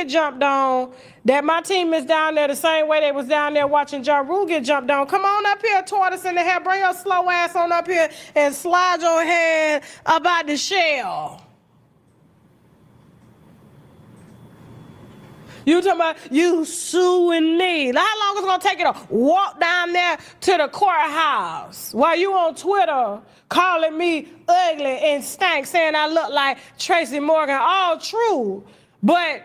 get jumped on, that my team is down there the same way they was down there watching Ja Rule get jumped on. Come on up here, tortoise in the hair. Bring your slow ass on up here and slide your head about the shell. You talking about you suing me? How long is it gonna take you to walk down there to the courthouse while you on Twitter calling me ugly and stank, saying I look like Tracy Morgan? All true, but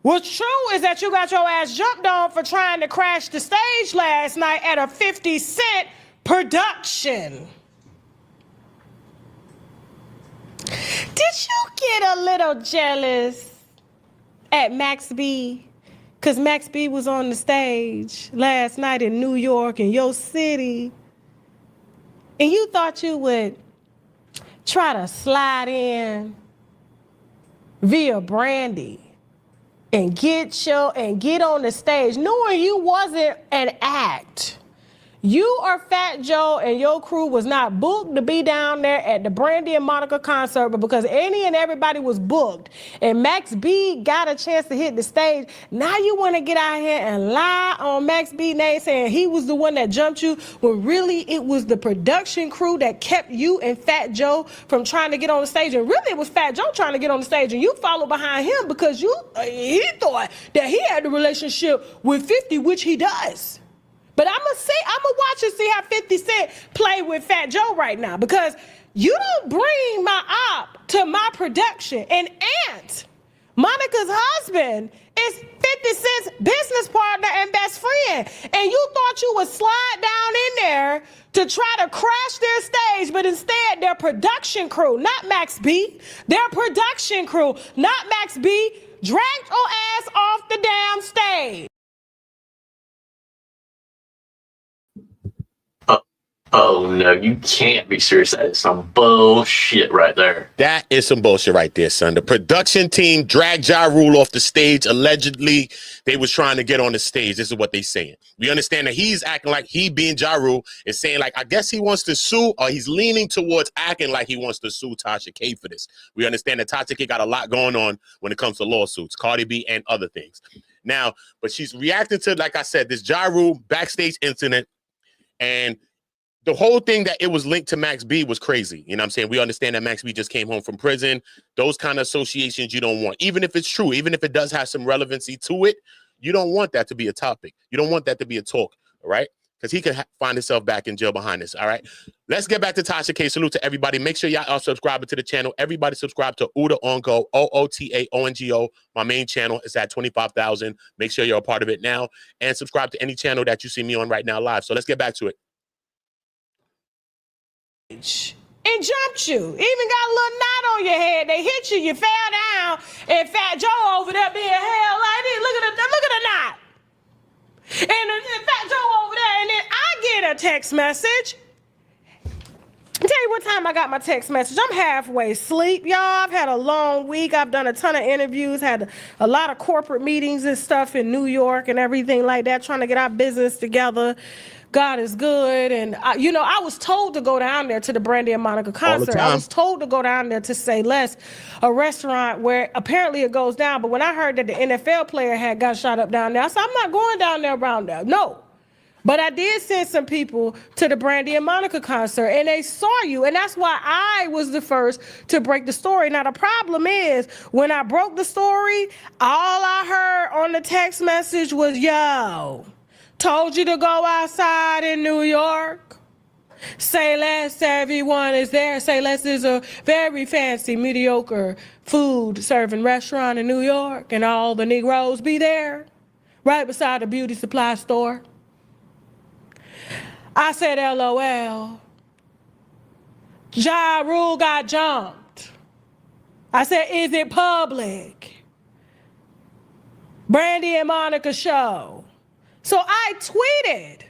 what's true is that you got your ass jumped on for trying to crash the stage last night at a 50 Cent production. Did you get a little jealous at Max B? Because Max B was on the stage last night in New York, in your city, and you thought you would try to slide in via Brandy and get on the stage, knowing you wasn't an act. You or Fat Joe and your crew was not booked to be down there at the Brandy and Monica concert, but because any and everybody was booked and Max B got a chance to hit the stage, now you want to get out here and lie on Max B name saying he was the one that jumped you, when really it was the production crew that kept you and Fat Joe from trying to get on the stage. And really it was Fat Joe trying to get on the stage, and you followed behind him because he thought that he had the relationship with 50, which he does. But I'm gonna watch and see how 50 Cent play with Fat Joe right now, because you don't bring my op to my production. And Aunt, Monica's husband, is 50 Cent's business partner and best friend. And you thought you would slide down in there to try to crash their stage, but instead their production crew, not Max B, their production crew, not Max B, dragged your ass off the damn stage. Oh, no, you can't be serious. That is some bullshit right there. That is some bullshit right there, son. The production team dragged Ja Rule off the stage. Allegedly, they was trying to get on the stage. This is what they saying. We understand that he's acting like he, being Ja Rule, is saying like, I guess he wants to sue, or he's leaning towards acting like he wants to sue Tasha K for this. We understand that Tasha K got a lot going on when it comes to lawsuits, Cardi B and other things. Now, but she's reacting to, like I said, this Ja Rule backstage incident, and the whole thing that it was linked to Max B was crazy. You know what I'm saying? We understand that Max B just came home from prison. Those kind of associations you don't want. Even if it's true, even if it does have some relevancy to it, you don't want that to be a topic. You don't want that to be a talk, all right? Because he could find himself back in jail behind this, all right? Let's get back to Tasha K. Salute to everybody. Make sure y'all are subscribing to the channel. Everybody subscribe to Uda Ongo, OOTAONGO. My main channel is at 25,000. Make sure you're a part of it now. And subscribe to any channel that you see me on right now live. So let's get back to it. And jumped you. Even got a little knot on your head. They hit you, you fell down, and Fat Joe over there being held like this. Look at the knot. And Fat Joe over there, and then I get a text message. I'll tell you what time I got my text message. I'm halfway asleep, y'all. I've had a long week. I've done a ton of interviews, had a lot of corporate meetings and stuff in New York and everything like that, trying to get our business together. God is good. And, I was told to go down there to the Brandy and Monica concert. I was told to go down there to Say Less, a restaurant where apparently it goes down. But when I heard that the NFL player had got shot up down there, I said, I'm not going down there around there. No. But I did send some people to the Brandy and Monica concert, and they saw you. And that's why I was the first to break the story. Now, the problem is, when I broke the story, all I heard on the text message was, yo, told you to go outside in New York. Say Less, everyone is there. Say Less is a very fancy, mediocre food serving restaurant in New York, and all the Negroes be there, right beside the beauty supply store. I said, LOL. Ja Rule got jumped. I said, is it public? Brandy and Monica show. So I tweeted.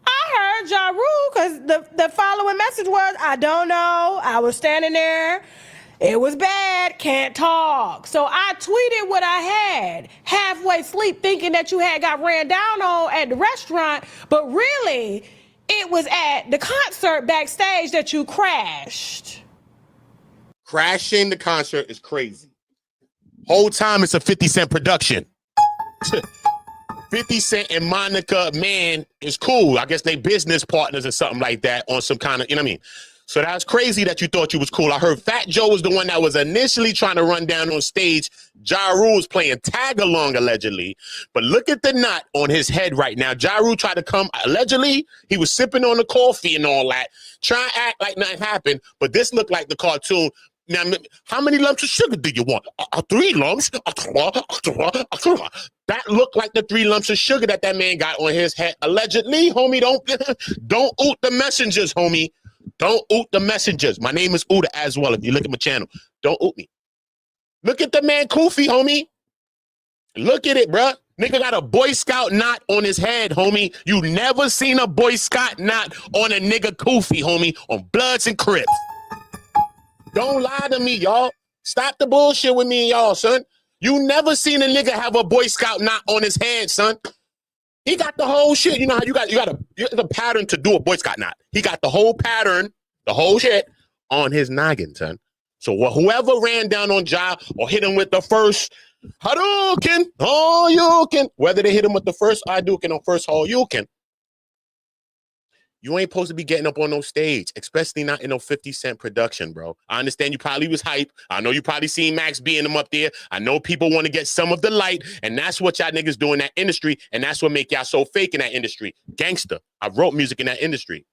I heard Ja Rule, because the following message was, I don't know. I was standing there. It was bad. Can't talk. So I tweeted what I had, halfway asleep, thinking that you had got ran down on at the restaurant. But really, it was at the concert backstage that you crashed. Crashing the concert is crazy. Whole time it's a 50 Cent production. 50 Cent and Monica, man, is cool. I guess they business partners or something like that on some kind of, you know what I mean? So that's crazy that you thought you was cool. I heard Fat Joe was the one that was initially trying to run down on stage. Ja Rule was playing tag along, allegedly. But look at the knot on his head right now. Ja Rule tried to come, allegedly, he was sipping on the coffee and all that, trying to act like nothing happened. But this looked like the cartoon. Now, how many lumps of sugar do you want? 3 lumps. That looked like the 3 lumps of sugar that man got on his head. Allegedly, homie, don't oot the messengers, homie. Don't oot the messengers. My name is Uda as well. If you look at my channel, don't oot me. Look at the man Koofy, homie. Look at it, bruh. Nigga got a Boy Scout knot on his head, homie. You never seen a Boy Scout knot on a nigga Koofy, homie, on Bloods and Crips. Don't lie to me, y'all. Stop the bullshit with me and y'all, son. You never seen a nigga have a Boy Scout knot on his head, son. He got the whole shit. You know how you got the pattern to do a Boy Scout knot. He got the whole pattern, the whole shit on his noggin, son. So whoever ran down on Ja or hit him with the first Hadouken, oh, you can. Whether they hit him with the first Hadouken or first Hadouken, you ain't supposed to be getting up on no stage, especially not in no 50 Cent production, bro. I understand you probably was hype. I know you probably seen Max being them up there. I know people want to get some of the light, and that's what y'all niggas do in that industry, and that's what make y'all so fake in that industry. Gangster. I wrote music in that industry.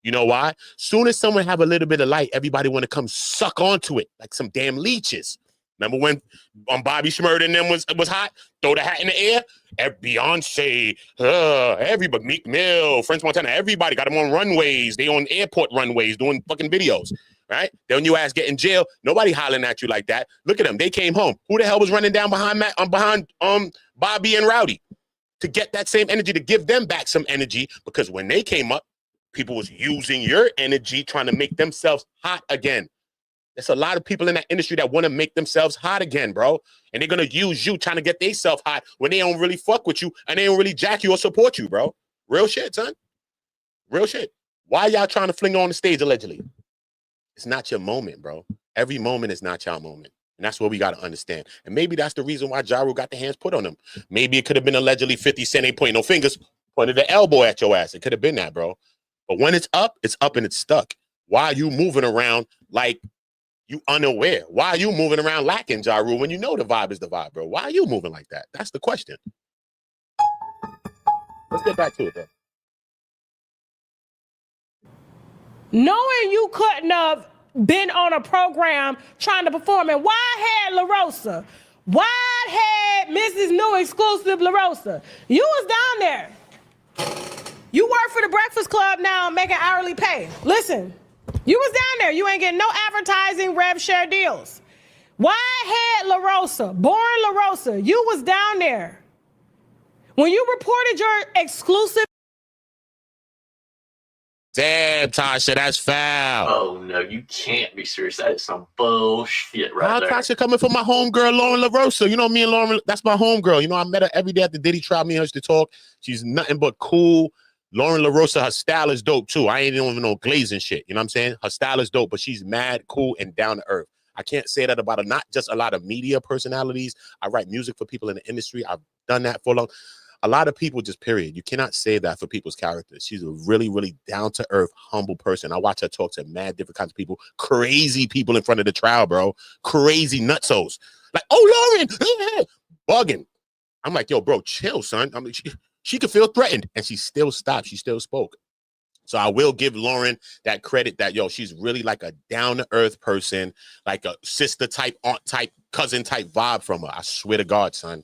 You know why? Soon as someone have a little bit of light, everybody want to come suck onto it like some damn leeches. Remember when Bobby Shmurda and them was hot? Throw the hat in the air. Beyonce, everybody, Meek Mill, French Montana, everybody got them on runways. They on airport runways doing fucking videos, right? Then when you ass get in jail, nobody hollering at you like that. Look at them. They came home. Who the hell was running down behind Bobby and Rowdy to get that same energy, to give them back some energy? Because when they came up, people was using your energy trying to make themselves hot again. There's a lot of people in that industry that want to make themselves hot again, bro. And they're going to use you trying to get themselves hot when they don't really fuck with you and they don't really jack you or support you, bro. Real shit, son. Real shit. Why y'all trying to fling on the stage, allegedly? It's not your moment, bro. Every moment is not your moment. And that's what we got to understand. And maybe that's the reason why Ja Rule got the hands put on him. Maybe it could have been allegedly 50 Cent ain't pointing no fingers, pointed the elbow at your ass. It could have been that, bro. But when it's up and it's stuck. Why are you moving around like you unaware? Why are you moving around lacking, Ja Rule, when you know the vibe is the vibe, bro? Why are you moving like that? That's the question. Let's get back to it, though. Knowing you couldn't have been on a program trying to perform, and why had La Rosa? Why had Mrs. New exclusive La Rosa? You was down there. You work for the Breakfast Club now, making hourly pay. Listen. You was down there. You ain't getting no advertising rev share deals. Why had La Rosa, born La Rosa, you was down there. When you reported your exclusive. Damn, Tasha, that's foul. Oh, no, you can't be serious. That is some bullshit right there. Tasha coming from my homegirl, Lauren LaRosa. You know me and Lauren, that's my homegirl. You know, I met her every day at the Diddy trial. Me and her used to talk. She's nothing but cool. Lauren LaRosa, her style is dope too. I ain't even no glazing shit. You know what I'm saying? Her style is dope, but she's mad, cool, and down to earth. I can't say that about her. Not just a lot of media personalities. I write music for people in the industry. I've done that for long. A lot of people, just period. You cannot say that for people's characters. She's a really, really down to earth, humble person. I watch her talk to mad different kinds of people, crazy people in front of the trial, bro. Crazy nutsos. Like, oh, Lauren, bugging. I'm like, yo, bro, chill, son. I mean, she could feel threatened, and she still stopped. She still spoke. So I will give Lauren that credit that, yo, she's really like a down-to-earth person, like a sister type, aunt type, cousin type vibe from her. I swear to God, son.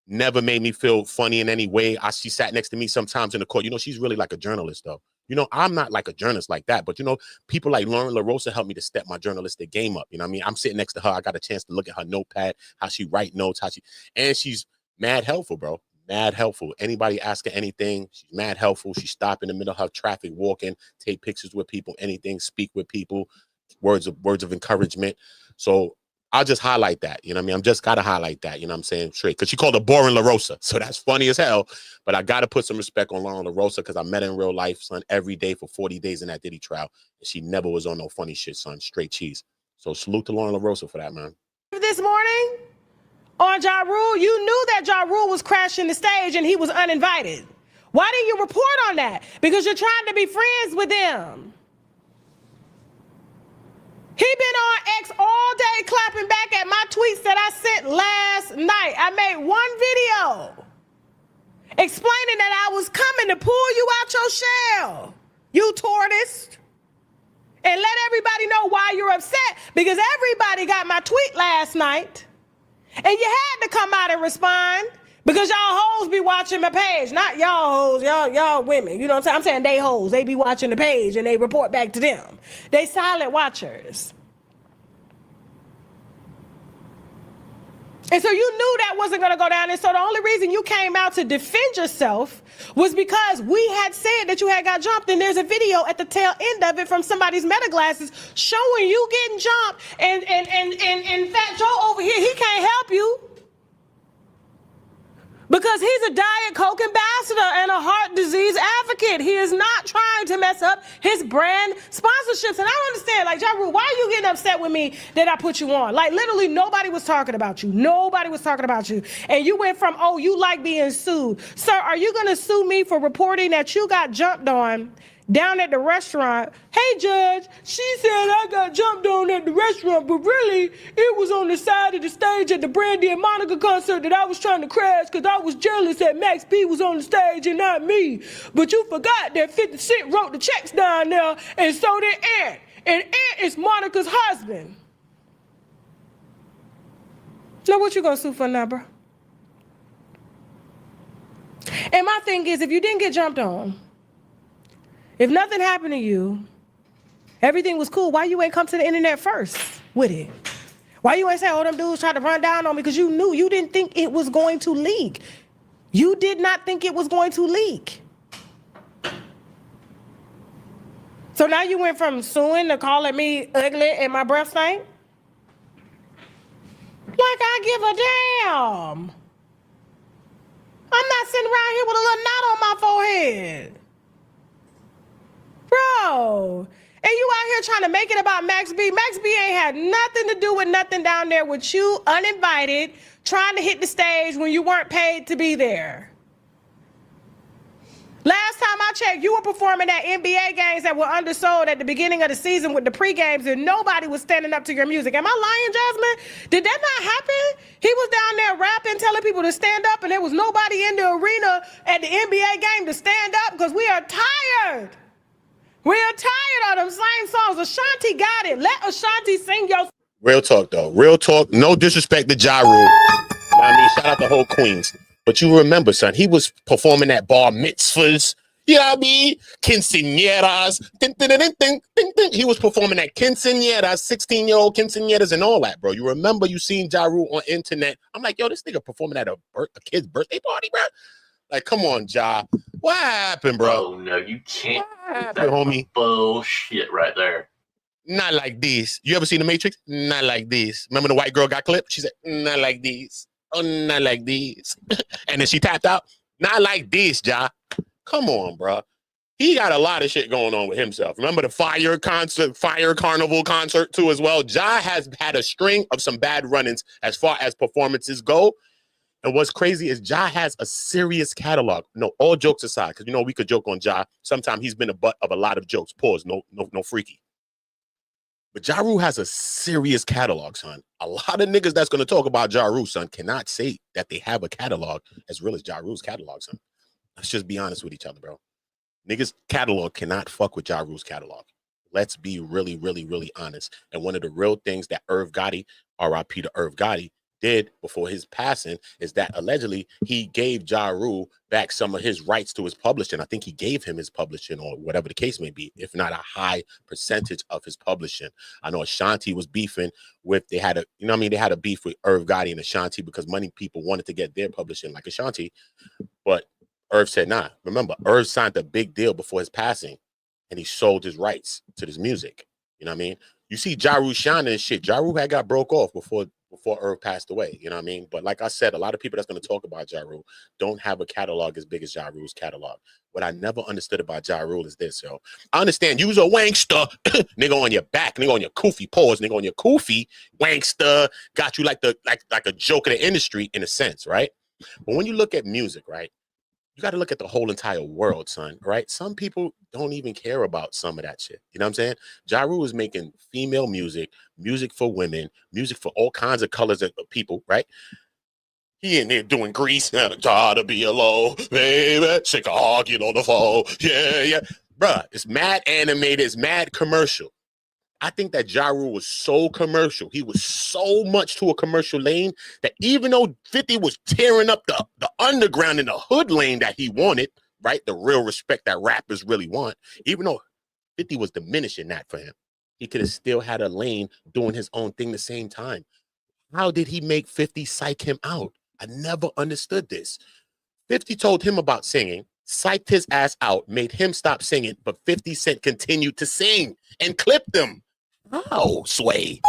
Never made me feel funny in any way. She sat next to me sometimes in the court. You know, she's really like a journalist, though. You know, I'm not like a journalist like that, but, you know, people like Lauren LaRosa helped me to step my journalistic game up. You know what I mean? I'm sitting next to her. I got a chance to look at her notepad, how she write notes, and she's mad helpful, bro. Mad helpful. Anybody ask her anything, she's mad helpful. She stop in the middle of her traffic, walking, take pictures with people, anything, speak with people, words of encouragement. So I'll just highlight that. You know what I mean? I'm just got to highlight that. You know what I'm saying? Straight. Because she called her boring LaRosa. So that's funny as hell. But I got to put some respect on Lauren LaRosa because I met her in real life, son, every day for 40 days in that Diddy trial. And she never was on no funny shit, son. Straight cheese. So salute to Lauren LaRosa for that, man. This morning, on Ja Rule? You knew that Ja Rule was crashing the stage and he was uninvited. Why didn't you report on that? Because you're trying to be friends with them. He been on X all day clapping back at my tweets that I sent last night. I made one video explaining that I was coming to pull you out your shell, you tortoise. And let everybody know why you're upset, because everybody got my tweet last night. And you had to come out and respond because y'all hoes be watching my page. Not y'all hoes, y'all women. You know what I'm saying? I'm saying they hoes. They be watching the page and they report back to them. They silent watchers. And so you knew that wasn't going to go down. And so the only reason you came out to defend yourself was because we had said that you had got jumped. And there's a video at the tail end of it from somebody's meta glasses showing you getting jumped. And Fat Joe over here, he can't help you. Because he's a Diet Coke ambassador and a heart disease advocate. He is not trying to mess up his brand sponsorships. And I don't understand, like, Ja Rule, why are you getting upset with me that I put you on? Like, literally, nobody was talking about you. Nobody was talking about you. And you went from, oh, you like being sued. Sir, are you going to sue me for reporting that you got jumped on down at the restaurant? Hey, Judge, she said I got jumped on at the restaurant, but really, it was on the side of the stage at the Brandy and Monica concert that I was trying to crash because I was jealous that Max B was on the stage and not me. But you forgot that 50 Cent wrote the checks down there, and so did Ant. And Ant is Monica's husband. Now, what you gonna sue for now, bro? And my thing is, if you didn't get jumped on, if nothing happened to you, everything was cool, why you ain't come to the internet first with it? Why you ain't say, oh, them dudes tried to run down on me? Because you knew, you didn't think it was going to leak. You did not think it was going to leak. So now you went from suing to calling me ugly and my breath stank? Like I give a damn. I'm not sitting around here with a little knot on my forehead. Bro, and you out here trying to make it about Max B. Max B ain't had nothing to do with nothing down there with you, uninvited, trying to hit the stage when you weren't paid to be there. Last time I checked, you were performing at NBA games that were undersold at the beginning of the season with the pre-games, and nobody was standing up to your music. Am I lying, Jasmine? Did that not happen? He was down there rapping, telling people to stand up, and there was nobody in the arena at the NBA game to stand up because we are tired. We are tired of them same songs. Ashanti got it. Let Ashanti sing your... Real talk, though. Real talk. No disrespect to Ja Rule. I mean, shout out to whole Queens. But you remember, son, he was performing at bar mitzvahs. You know what I mean? Quinceañeras. Ding, ding, ding, ding, ding, ding. He was performing at quinceañeras, 16-year-old quinceañeras and all that, bro. You remember you seen Ja Rule on internet. I'm like, yo, this nigga performing at a kid's birthday party, bro? Like, come on, Ja. What happened, bro? Oh, no, you can't. What happened, homie? Bullshit right there. Not like this. You ever seen The Matrix? Not like this. Remember the white girl got clipped? She said, not like this. Oh, not like this. And then she tapped out. Not like this, Ja. Come on, bro. He got a lot of shit going on with himself. Remember the Fire Carnival concert too as well? Ja has had a string of some bad run-ins as far as performances go. And what's crazy is Ja has a serious catalog. No, all jokes aside, because you know we could joke on Ja. Sometimes he's been a butt of a lot of jokes. Pause. No freaky. But Ja Rule has a serious catalog, son. A lot of niggas that's going to talk about Ja Rule, son, cannot say that they have a catalog as real as Ja Rule's catalog, son. Let's just be honest with each other, bro. Niggas' catalog cannot fuck with Ja Rule's catalog. Let's be really, really, really honest. And one of the real things that Irv Gotti, R.I.P. to Irv Gotti, did before his passing is that allegedly he gave Ja Rule back some of his rights to his publishing. I think he gave him his publishing or whatever the case may be, if not a high percentage of his publishing. I know Ashanti was beefing with, they had a beef with Irv Gotti and Ashanti because money people wanted to get their publishing like Ashanti. But Irv said, nah. Remember, Irv signed a big deal before his passing and he sold his rights to this music. You know what I mean? You see Ja Rule shining and shit. Ja Rule had got broke off before before Irv passed away. You know what I mean? But like I said, a lot of people that's going to talk about Ja Rule don't have a catalog as big as Ja Rule's catalog. What I never understood about Ja Rule is this, yo. I understand you's a wankster, nigga on your back, nigga on your koofy paws, nigga on your koofy, wankster, got you like a joke of the industry in a sense, right? But when you look at music, right, you got to look at the whole entire world, son, right? Some people don't even care about some of that shit. You know what I'm saying? Ja Rule is making female music, music for women, music for all kinds of colors of people, right? He in there doing Grease, gotta be alone, baby, sick of arguing on the phone, yeah. Bruh, it's mad animated, it's mad commercial. I think that Ja Rule was so commercial. He was so much to a commercial lane that even though 50 was tearing up the underground in the hood lane that he wanted, right? The real respect that rappers really want, even though 50 was diminishing that for him, he could have still had a lane doing his own thing the same time. How did he make 50 psych him out? I never understood this. 50 told him about singing, psyched his ass out, made him stop singing, but 50 Cent continued to sing and clipped him. How, Sway?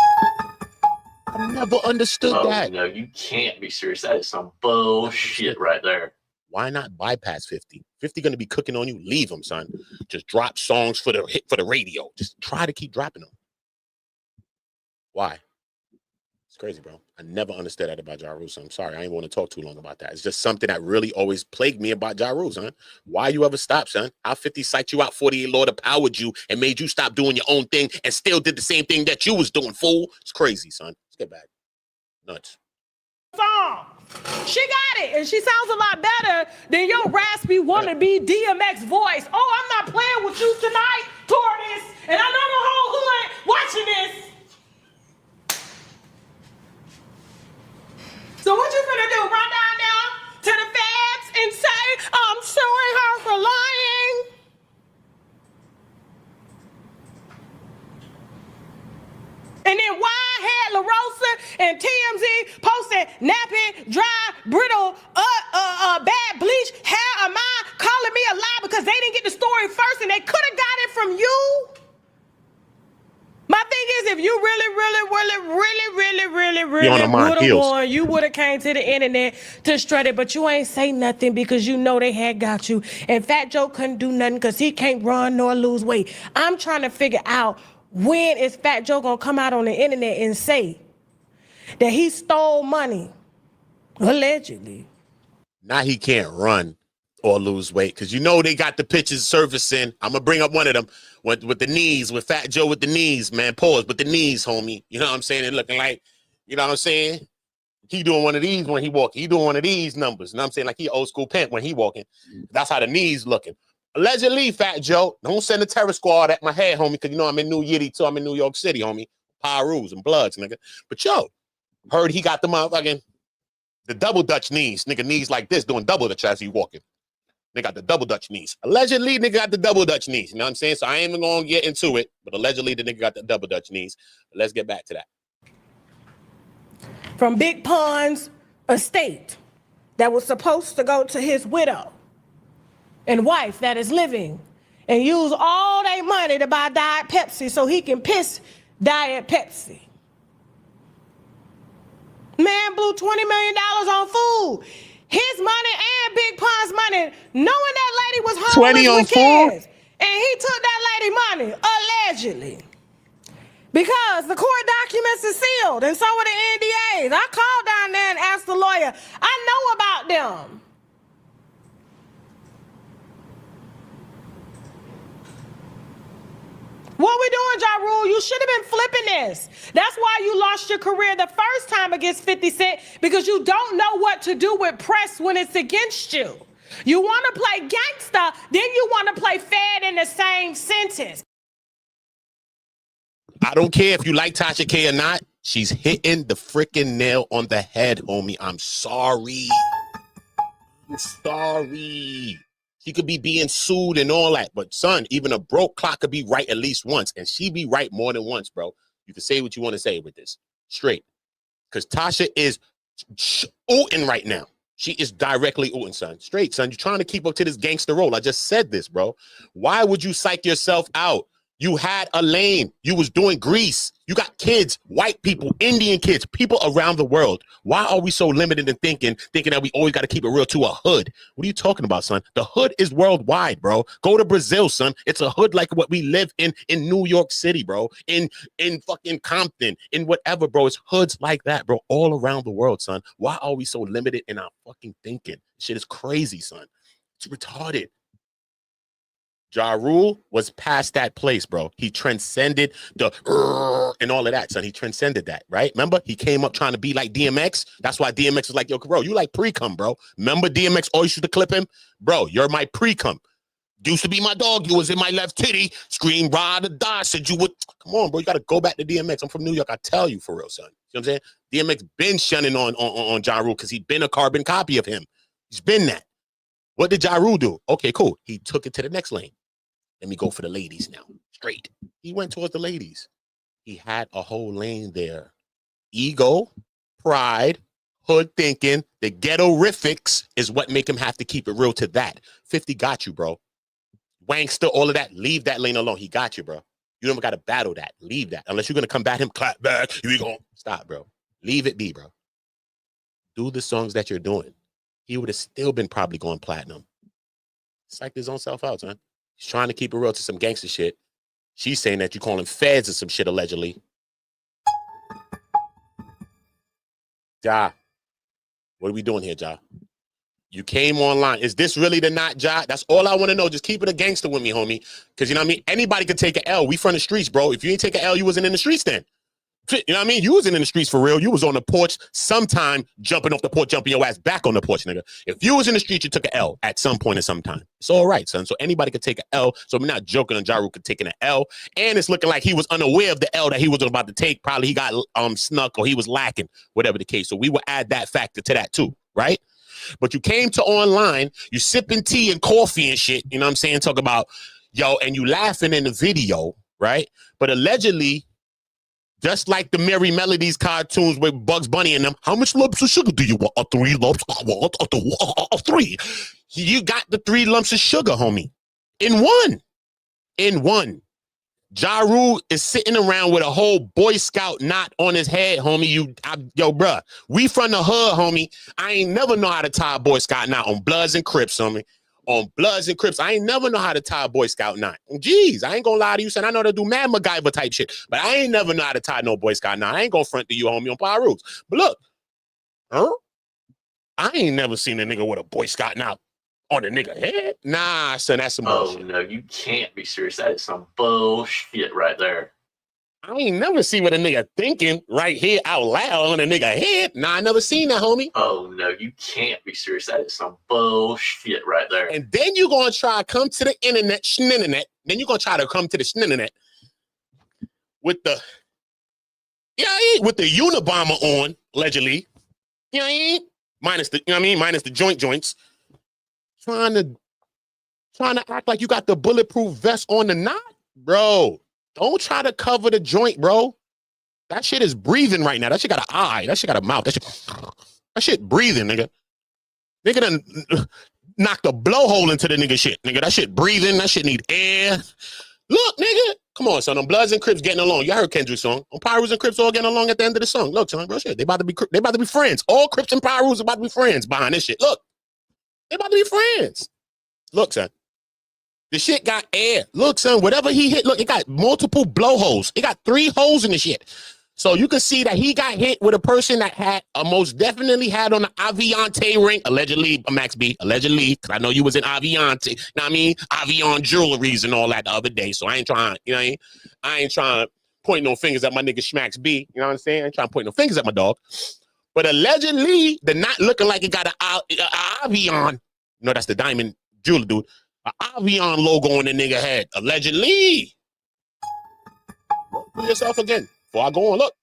I never understood that. No, you can't be serious. That is some bullshit right there. Why not bypass 50? 50 gonna be cooking on you. Leave him, son. Just drop songs for the radio. Just try to keep dropping them. Why? It's crazy, bro. I never understood that about Ja Rule, so I'm sorry. I ain't want to talk too long about that. It's just something that really always plagued me about Ja Rule, son. Why you ever stop, son? How 50 psyched you out, 48 Lord empowered you and made you stop doing your own thing and still did the same thing that you was doing, fool. It's crazy, son. Let's get back. Nuts. Song. She got it, and she sounds a lot better than your raspy wannabe DMX voice. Oh, I'm not playing with you tonight, Tortoise, and I know the whole hood watching this. So what you gonna do? Run down now to the feds and say I'm suing her for lying? And then why had La Rosa and TMZ posted nappy, dry, brittle, bad bleach hair of mine calling me a lie because they didn't get the story first and they could have got it from you? My thing is, if you really would have won, you would have came to the internet to strut it, but you ain't say nothing because you know they had got you. And Fat Joe couldn't do nothing because he can't run nor lose weight. I'm trying to figure out, when is Fat Joe gonna come out on the internet and say that he stole money, allegedly? Now he can't run or lose weight because you know they got the pictures surfacing. I'm gonna bring up one of them with the knees, with Fat Joe with the knees, man. Pause with the knees, homie. You know what I'm saying? It looking like, you know what I'm saying? He doing one of these when he walking. He doing one of these numbers. You know what I'm saying? Like he old school pimp when he walking. That's how the knees looking. Allegedly, Fat Joe. Don't send the terror squad at my head, homie, because you know I'm in New Yiddy too. I'm in New York City, homie. Pyrus and Bloods, nigga. But yo, heard he got the motherfucking the double Dutch knees, nigga, knees like this, doing double Dutch as he walking. They got the double Dutch knees. Allegedly, nigga got the double Dutch knees. You know what I'm saying? So I ain't even gonna get into it, but allegedly the nigga got the double Dutch knees. But let's get back to that. From Big Pun's estate that was supposed to go to his widow and wife that is living and use all their money to buy Diet Pepsi so he can piss Diet Pepsi. Man blew $20 million on food. His money and Big Pun's money, knowing that lady was homeless with kids. And he took that lady money, allegedly. Because the court documents are sealed, and so are the NDAs. I called down there and asked the lawyer. I know about them. What we doing, Ja Rule? You should have been flipping this. That's why you lost your career the first time against 50 Cent, because you don't know what to do with press when it's against you. You want to play gangster, then you want to play fed in the same sentence. I don't care if you like Tasha K or not. She's hitting the freaking nail on the head, homie. I'm sorry. I'm sorry. She could be being sued and all that. But, son, even a broke clock could be right at least once. And she be right more than once, bro. You can say what you want to say with this. Straight. Because Tasha is ooting right now. She is directly ooting, son. Straight, son. You're trying to keep up to this gangster role. I just said this, bro. Why would you psych yourself out? You had a lane. You was doing grease. You got kids, white people, Indian kids, people around the world. Why are we so limited in thinking that we always got to keep it real to a hood? What are you talking about, son? The hood is worldwide, bro. Go to Brazil, son. It's a hood like what we live in New York City, bro. In fucking Compton, in whatever, bro. It's hoods like that, bro, all around the world, son. Why are we so limited in our fucking thinking? Shit is crazy, son. It's retarded. Ja Rule was past that place, bro. He transcended the and all of that, son. He transcended that, right? Remember, he came up trying to be like DMX. That's why DMX was like, yo, bro, you like pre-cum, bro. Remember DMX always used to clip him? Bro, you're my pre-cum. Used to be my dog. You was in my left titty. Scream, ride or die. Said you would. Come on, bro. You got to go back to DMX. I'm from New York. I tell you for real, son. You know what I'm saying? DMX been shunning on Ja Rule because he been a carbon copy of him. He's been that. What did Ja Rule do? Okay, cool. He took it to the next lane. Let me go for the ladies now. Straight. He went towards the ladies. He had a whole lane there. Ego, pride, hood thinking, the ghetto-rifics is what make him have to keep it real to that. 50 got you, bro. Wankster, all of that. Leave that lane alone. He got you, bro. You don't got to battle that. Leave that. Unless you're going to combat him, clap back. Here we go. Stop, bro. Leave it be, bro. Do the songs that you're doing. He would have still been probably going platinum. Psyched his own self out, son. He's trying to keep it real to some gangster shit. She's saying that you calling feds or some shit, allegedly. Ja, what are we doing here, Ja? You came online. Is this really the not Ja? That's all I want to know. Just keep it a gangster with me, homie. Because, you know what I mean? Anybody could take an L. We from the streets, bro. If you ain't take an L, you wasn't in the streets then. You know what I mean? You wasn't in the streets for real. You was on the porch sometime, jumping off the porch, jumping your ass back on the porch, nigga. If you was in the street, you took an L at some point in some time. It's all right, son. So anybody could take an L. So I'm not joking on Ja Rule could take an L. And it's looking like he was unaware of the L that he was about to take. Probably he got snuck or he was lacking, whatever the case. So we will add that factor to that too, right? But you came to online, you sipping tea and coffee and shit, you know what I'm saying? Talk about, yo, and you laughing in the video, right? But allegedly, just like the Merry Melodies cartoons with Bugs Bunny in them, how much lumps of sugar do you want? 3 lumps? I want 3. You got the 3 lumps of sugar, homie. In one. Ja Rule is sitting around with a whole Boy Scout knot on his head, homie. Yo, bruh, we from the hood, homie. I ain't never know how to tie a Boy Scout knot on Bloods and Crips, homie. On Bloods and Crips, I ain't never know how to tie a Boy Scout knot. Jeez, I ain't gonna lie to you, son. I know to do mad MacGyver type shit, but I ain't never know how to tie no Boy Scout knot. I ain't gonna front to you, homie, on Power Rules. But look, I ain't never seen a nigga with a Boy Scout knot on a nigga head. Nah, son, that's some bullshit. Oh, no, you can't be serious. That is some bullshit right there. I ain't never seen what a nigga thinking right here out loud on a nigga head. Nah, I never seen that, homie. Oh, no, you can't be serious. That is some bullshit right there. And then you're going to try to come to the internet, schninternet. Then you're going to try to come to the schninternet with the, with the Unabomber on, allegedly. Minus the, minus the joints. Trying to act like you got the bulletproof vest on the knot, bro. Don't try to cover the joint, bro. That shit is breathing right now. That shit got an eye. That shit got a mouth. That shit breathing, nigga. Nigga done knocked a blowhole into the nigga shit, nigga. That shit breathing. That shit need air. Look, nigga. Come on, son. Them Bloods and Crips getting along. You heard Kendrick's song. Them Pyrus and Crips all getting along at the end of the song. Look, son, bro, shit. They about to be friends. All Crips and Pyrus about to be friends behind this shit. Look. They about to be friends. Look, son. The shit got air. Look, son, whatever he hit, look, it got multiple blowholes. It got 3 holes in the shit. So you can see that he got hit with a person that had most definitely had on an Aviante ring, allegedly, Max B, allegedly, because I know you was in Aviante, you know what I mean? Avion jewelries and all that the other day. So I ain't trying, you know what I mean? I ain't trying to point no fingers at my nigga Schmax B, you know what I'm saying? I ain't trying to point no fingers at my dog. But allegedly, the knot looking like it got an Avion. No, that's the diamond jeweler dude. An Avion logo on the nigga head. Allegedly. Look for yourself again. Before I go on, look.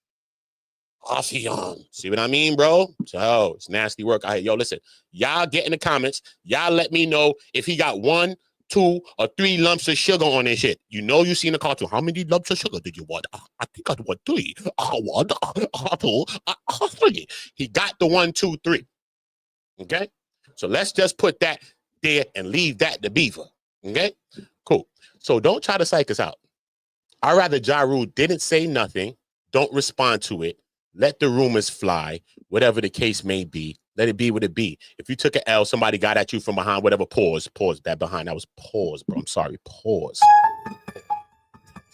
Avion. See what I mean, bro? So it's nasty work. Yo, listen. Y'all get in the comments. Y'all let me know if he got 1, 2, or 3 lumps of sugar on this shit. You know you seen the cartoon. How many lumps of sugar did you want? I think I want 3. I want 2, 3. He got the 1, 2, 3. Okay? So let's just put that there and leave that to Beaver. Okay? Cool. So don't try to psych us out. I'd rather Ja Rule didn't say nothing, don't respond to it, let the rumors fly, whatever the case may be. Let it be what it be. If you took an L, somebody got at you from behind, whatever, pause, that behind. That was pause, bro. I'm sorry, pause.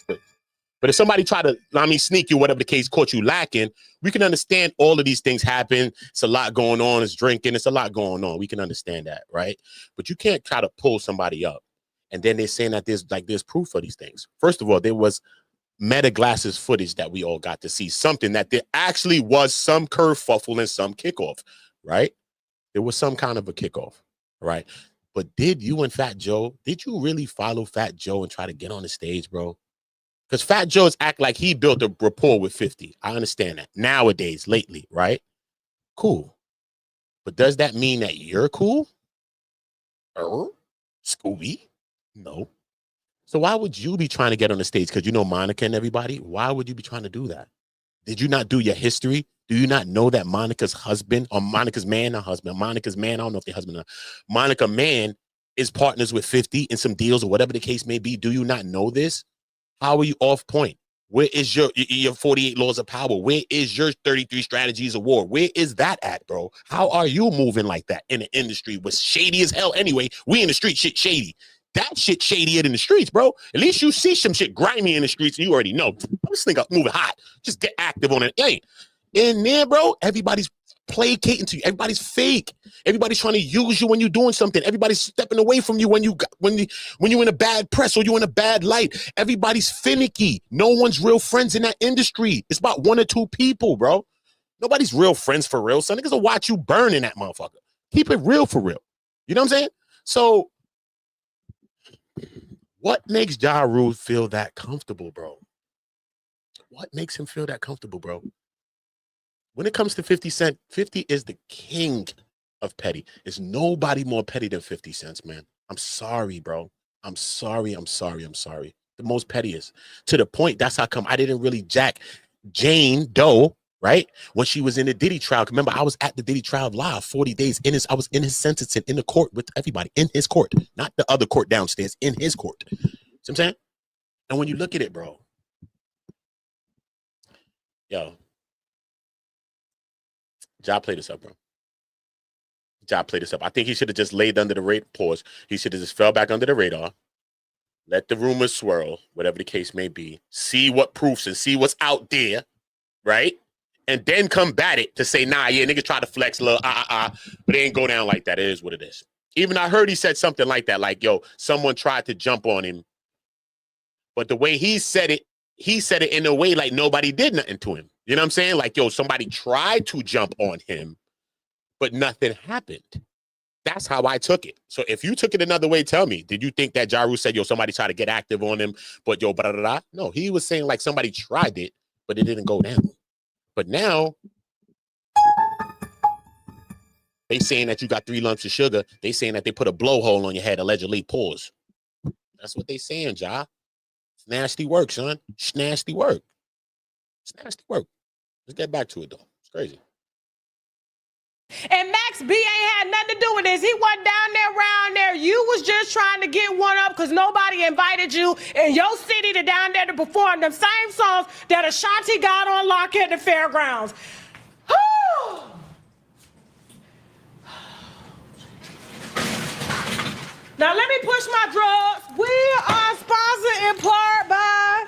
But if somebody tried to, sneak you, whatever the case, caught you lacking, we can understand all of these things happen. It's a lot going on. It's drinking. It's a lot going on. We can understand that, right? But you can't try to pull somebody up. And then they're saying that there's proof of these things. First of all, there was Meta Glasses footage that we all got to see. Something that there actually was some kerfuffle and some kickoff, right? There was some kind of a kickoff, right? But did you and Fat Joe, did you really follow Fat Joe and try to get on the stage, bro? Because Fat Joe's act like he built a rapport with 50. I understand that. Nowadays, lately, right? Cool. But does that mean that you're cool? Scooby? No. So why would you be trying to get on the stage? Because you know Monica and everybody? Why would you be trying to do that? Did you not do your history? Do you not know that Monica's husband, or Monica's man, not husband, Monica's man, I don't know if they're husband or not. Monica man is partners with 50 in some deals or whatever the case may be. Do you not know this? How are you off point? Where is your 48 laws of power? Where is your 33 strategies of war? Where is that at, bro? How are you moving like that in the industry? Was shady as hell anyway. We in the street shit shady. That shit shadier than the streets, bro. At least you see some shit grimy in the streets and you already know. This nigga moving hot. Just get active on it. Hey, in there, bro, everybody's placating to you. Everybody's fake. Everybody's trying to use you when you're doing something. Everybody's stepping away from you when you're in a bad press or you're in a bad light. Everybody's finicky. No one's real friends in that industry. It's about one or two people, bro. Nobody's real friends for real. Some niggas will watch you burn in that motherfucker. Keep it real for real. You know what I'm saying? So what makes Ja Rule feel that comfortable, bro? What makes him feel that comfortable, bro? When it comes to 50 Cent, 50 is the king of petty. There's nobody more petty than 50 Cent, man. I'm sorry, bro. I'm sorry. The most pettiest. To the point, that's how come I didn't really jack Jane Doe, right? When she was in the Diddy trial. Remember, I was at the Diddy trial live 40 days in I was in his sentencing in the court with everybody, in his court, not the other court downstairs, in his court. See what I'm saying? And when you look at it, bro, yo, Ja play this up, bro. Ja play this up. I think he should have just laid under the radar. Pause. He should have just fell back under the radar. Let the rumors swirl, whatever the case may be. See what proofs and see what's out there, right? And then combat it to say, nah, yeah, niggas try to flex a little, but it ain't go down like that. It is what it is. Even I heard he said something like that, like, yo, someone tried to jump on him. But the way he said it in a way like nobody did nothing to him. You know what I'm saying? Like, yo, somebody tried to jump on him, but nothing happened. That's how I took it. So if you took it another way, tell me, did you think that Ja Rule said, yo, somebody tried to get active on him, but yo, blah, blah, blah? No, he was saying like somebody tried it, but it didn't go down. But now, they saying that you got 3 lumps of sugar. They saying that they put a blowhole on your head, allegedly. Pause. That's what they saying, Ja. It's nasty work, son. It's nasty work. It's nasty work. Let's get back to it, though. It's crazy. And Max B ain't had nothing to do with this. He wasn't down there around there. You was just trying to get one up because nobody invited you in your city to down there to perform the same songs that Ashanti got on lock at the fairgrounds. Now let me push my drugs. We are sponsored in part by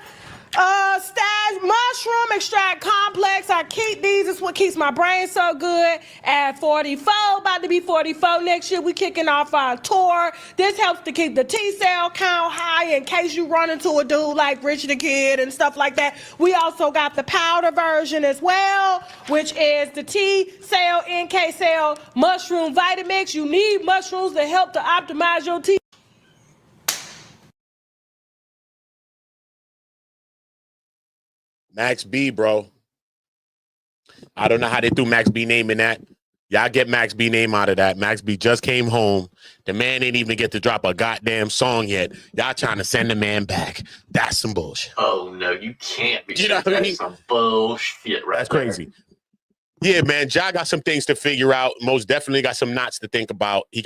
Stash Mushroom Extract Complex. I keep these. It's what keeps my brain so good. At 44, about to be 44 next year, we kicking off our tour. This helps to keep the T-cell count high in case you run into a dude like Rich the Kid and stuff like that. We also got the powder version as well, which is the T-cell, NK cell mushroom Vitamix. You need mushrooms to help to optimize your T. Max B, bro. I don't know how they threw Max B name in that. Y'all get Max B name out of that. Max B just came home. The man ain't even get to drop a goddamn song yet. Y'all trying to send the man back. That's some bullshit. Oh, no, you can't be. You know what I mean? Some bullshit right That's there. crazy. Yeah, man. Ja got some things to figure out. Most definitely got some knots to think about. He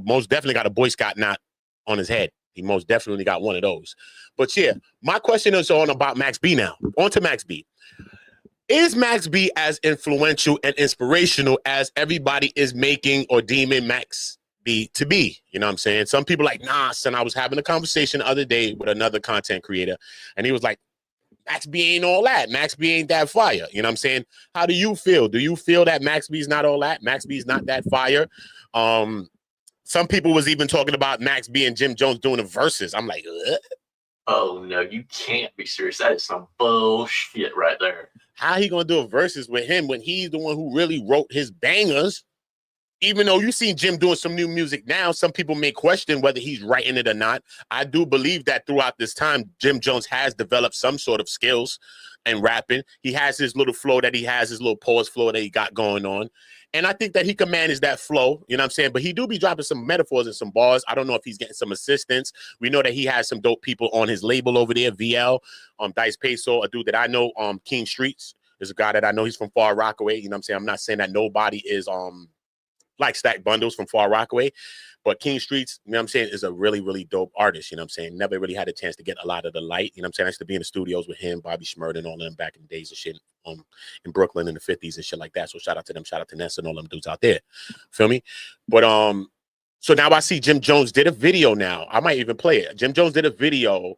most definitely got a Boy Scout knot on his head. He most definitely got one of those. But yeah, my question is on about Max B now. On to Max B. Is Max B as influential and inspirational as everybody is making or deeming Max B to be? You know what I'm saying? Some people like, nah, son, I was having a conversation the other day with another content creator, and he was like, Max B ain't all that. Max B ain't that fire. You know what I'm saying? How do you feel? Do you feel that Max B is not all that? Max B is not that fire? Some people was even talking about Max B and Jim Jones doing the verses. I'm like, ugh. Oh no, you can't be serious. That is some bullshit right there. How he gonna do a verses with him when he's the one who really wrote his bangers? Even though you seen Jim doing some new music now, some people may question whether he's writing it or not. I do believe that throughout this time, Jim Jones has developed some sort of skills in rapping. He has his little flow that he has, his little pause flow that he got going on. And I think that he can manage that flow, you know what I'm saying? But he do be dropping some metaphors and some bars. I don't know if he's getting some assistance. We know that he has some dope people on his label over there, VL, Dice Peso, a dude that I know, King Streets is a guy that I know. He's from Far Rockaway, you know what I'm saying? I'm not saying that nobody is like Stack Bundles from Far Rockaway, but King Streets, you know what I'm saying, is a really, really dope artist, you know what I'm saying? Never really had a chance to get a lot of the light, you know what I'm saying? I used to be in the studios with him, Bobby Shmurda, and all them back in the days of shit in Brooklyn in the 50s and shit like that. So shout out to them, shout out to Ness and all them dudes out there. Feel me? But so now I see Jim Jones did a video now. I might even play it. Jim Jones did a video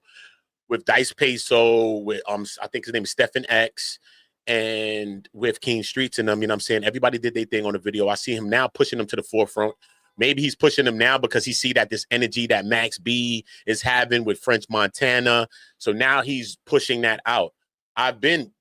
with Dice Peso, with I think his name is Stephen X, and with King Streets and them, you know what I'm saying? Everybody did their thing on the video. I see him now pushing them to the forefront. Maybe he's pushing them now because he see that this energy that Max B is having with French Montana. So now he's pushing that out. I've been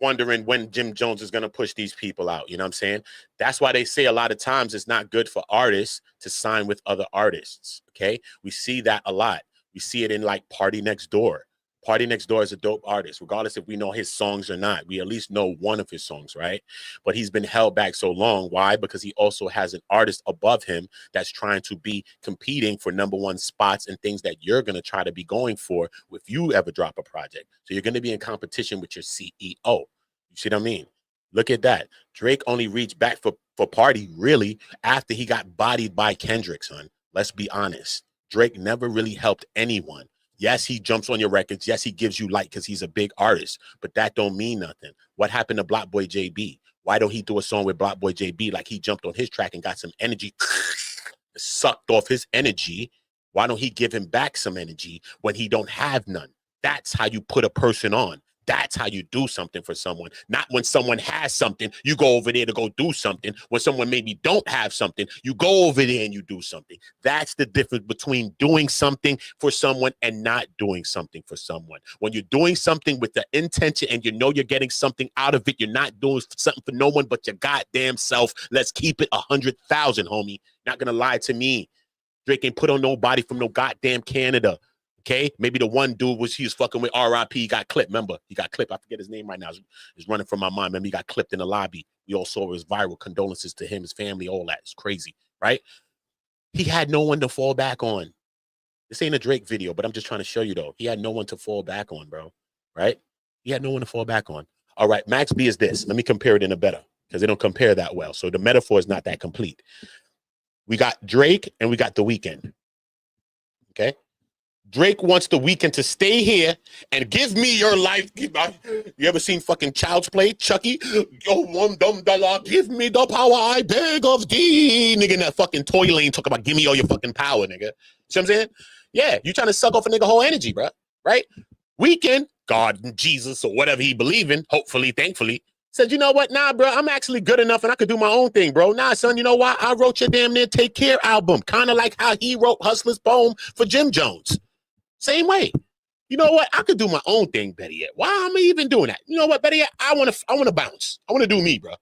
wondering when Jim Jones is going to push these people out. You know what I'm saying? That's why they say a lot of times it's not good for artists to sign with other artists. Okay. We see that a lot. We see it in like Party Next Door. Party Next Door is a dope artist, regardless if we know his songs or not. We at least know one of his songs, right? But he's been held back so long. Why? Because he also has an artist above him that's trying to be competing for #1 spots and things that you're going to try to be going for if you ever drop a project. So you're going to be in competition with your CEO. You see what I mean? Look at that. Drake only reached back for Party, really, after he got bodied by Kendrick, son. Let's be honest. Drake never really helped anyone. Yes, he jumps on your records. Yes, he gives you light because he's a big artist, but that don't mean nothing. What happened to Block Boy JB? Why don't he do a song with Block Boy JB like he jumped on his track and got some energy, sucked off his energy? Why don't he give him back some energy when he don't have none? That's how you put a person on. That's how you do something for someone. Not when someone has something, you go over there to go do something. When someone maybe don't have something, you go over there and you do something. That's the difference between doing something for someone and not doing something for someone. When you're doing something with the intention and you know you're getting something out of it, you're not doing something for no one but your goddamn self. Let's keep it 100,000, homie. Not gonna lie to me. Drake ain't put on nobody from no goddamn Canada. Okay, maybe the one dude he was fucking with RIP, he got clipped. Remember, he got clipped. I forget his name right now. It's running from my mind. Remember, he got clipped in the lobby. We all saw his viral condolences to him, his family, all that. It's crazy, right? He had no one to fall back on. This ain't a Drake video, but I'm just trying to show you, though. He had no one to fall back on, bro, right? He had no one to fall back on. All right, Max B is this. Let me compare it in a better, because they don't compare that well. So the metaphor is not that complete. We got Drake and we got The Weeknd, okay? Drake wants The Weeknd to stay here and give me your life. You ever seen fucking Child's Play? Chucky? Yo, $1 give me the power I beg of thee. Nigga in that fucking toy lane talk about give me all your fucking power, nigga. See what I'm saying? Yeah, you trying to suck off a nigga whole energy, bro. Right? Weeknd, God, Jesus, or whatever he believe in, hopefully, thankfully, said, you know what? Nah, bro, I'm actually good enough and I could do my own thing, bro. Nah, son, you know what? I wrote your damn near Take Care album. Kind of like how he wrote Hustler's poem for Jim Jones. Same way. You know what? I could do my own thing, better yet. Why am I even doing that? You know what, better yet? I want to bounce. I want to do me, bro.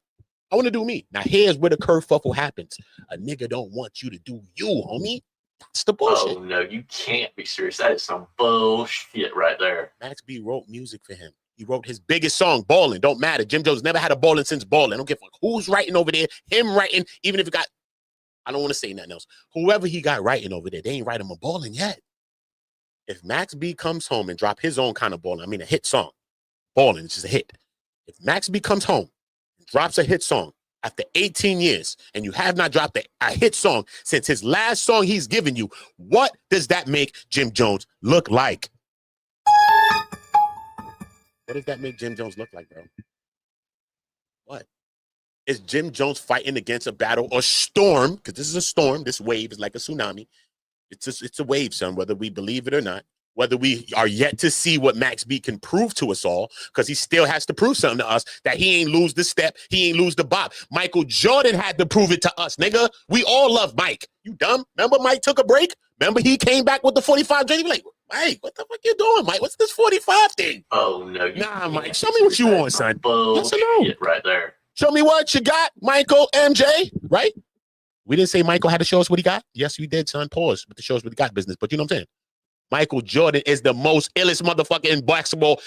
I want to do me. Now, here's where the kerfuffle happens. A nigga don't want you to do you, homie. That's the bullshit. Oh, no, you can't be serious. That is some bullshit right there. Max B wrote music for him. He wrote his biggest song, Ballin'. Don't matter. Jim Jones never had a ballin' since Ballin'. I don't give a fuck who's writing over there. Him writing, even if it got, I don't want to say nothing else. Whoever he got writing over there, they ain't writing him a Ballin' yet. If Max B comes home and drop his own kind of ballin', I mean a hit song, Ballin', it's just a hit. If Max B comes home and drops a hit song, after 18 years, and you have not dropped a hit song since his last song he's given you, what does that make Jim Jones look like? What does that make Jim Jones look like, bro? What? Is Jim Jones fighting against a battle or storm? Because this is a storm. This wave is like a tsunami. It's a wave, son, whether we believe it or not. Whether we are yet to see what Max B can prove to us all, because he still has to prove something to us, that he ain't lose the step, he ain't lose the bop. Michael Jordan had to prove it to us, nigga. We all love Mike. You dumb? Remember Mike took a break? Remember he came back with the 45 drink? Like, Mike, what the fuck you doing, Mike? What's this 45 thing? Oh, no. Nah, Mike, show me what you want, son. Yes or no? Right there. Show me what you got, Michael, MJ, right? We didn't say Michael had to show us what he got. Yes, we did, son. Pause with the shows what he got business. But you know what I'm saying? Michael Jordan is the most illest motherfucker in basketball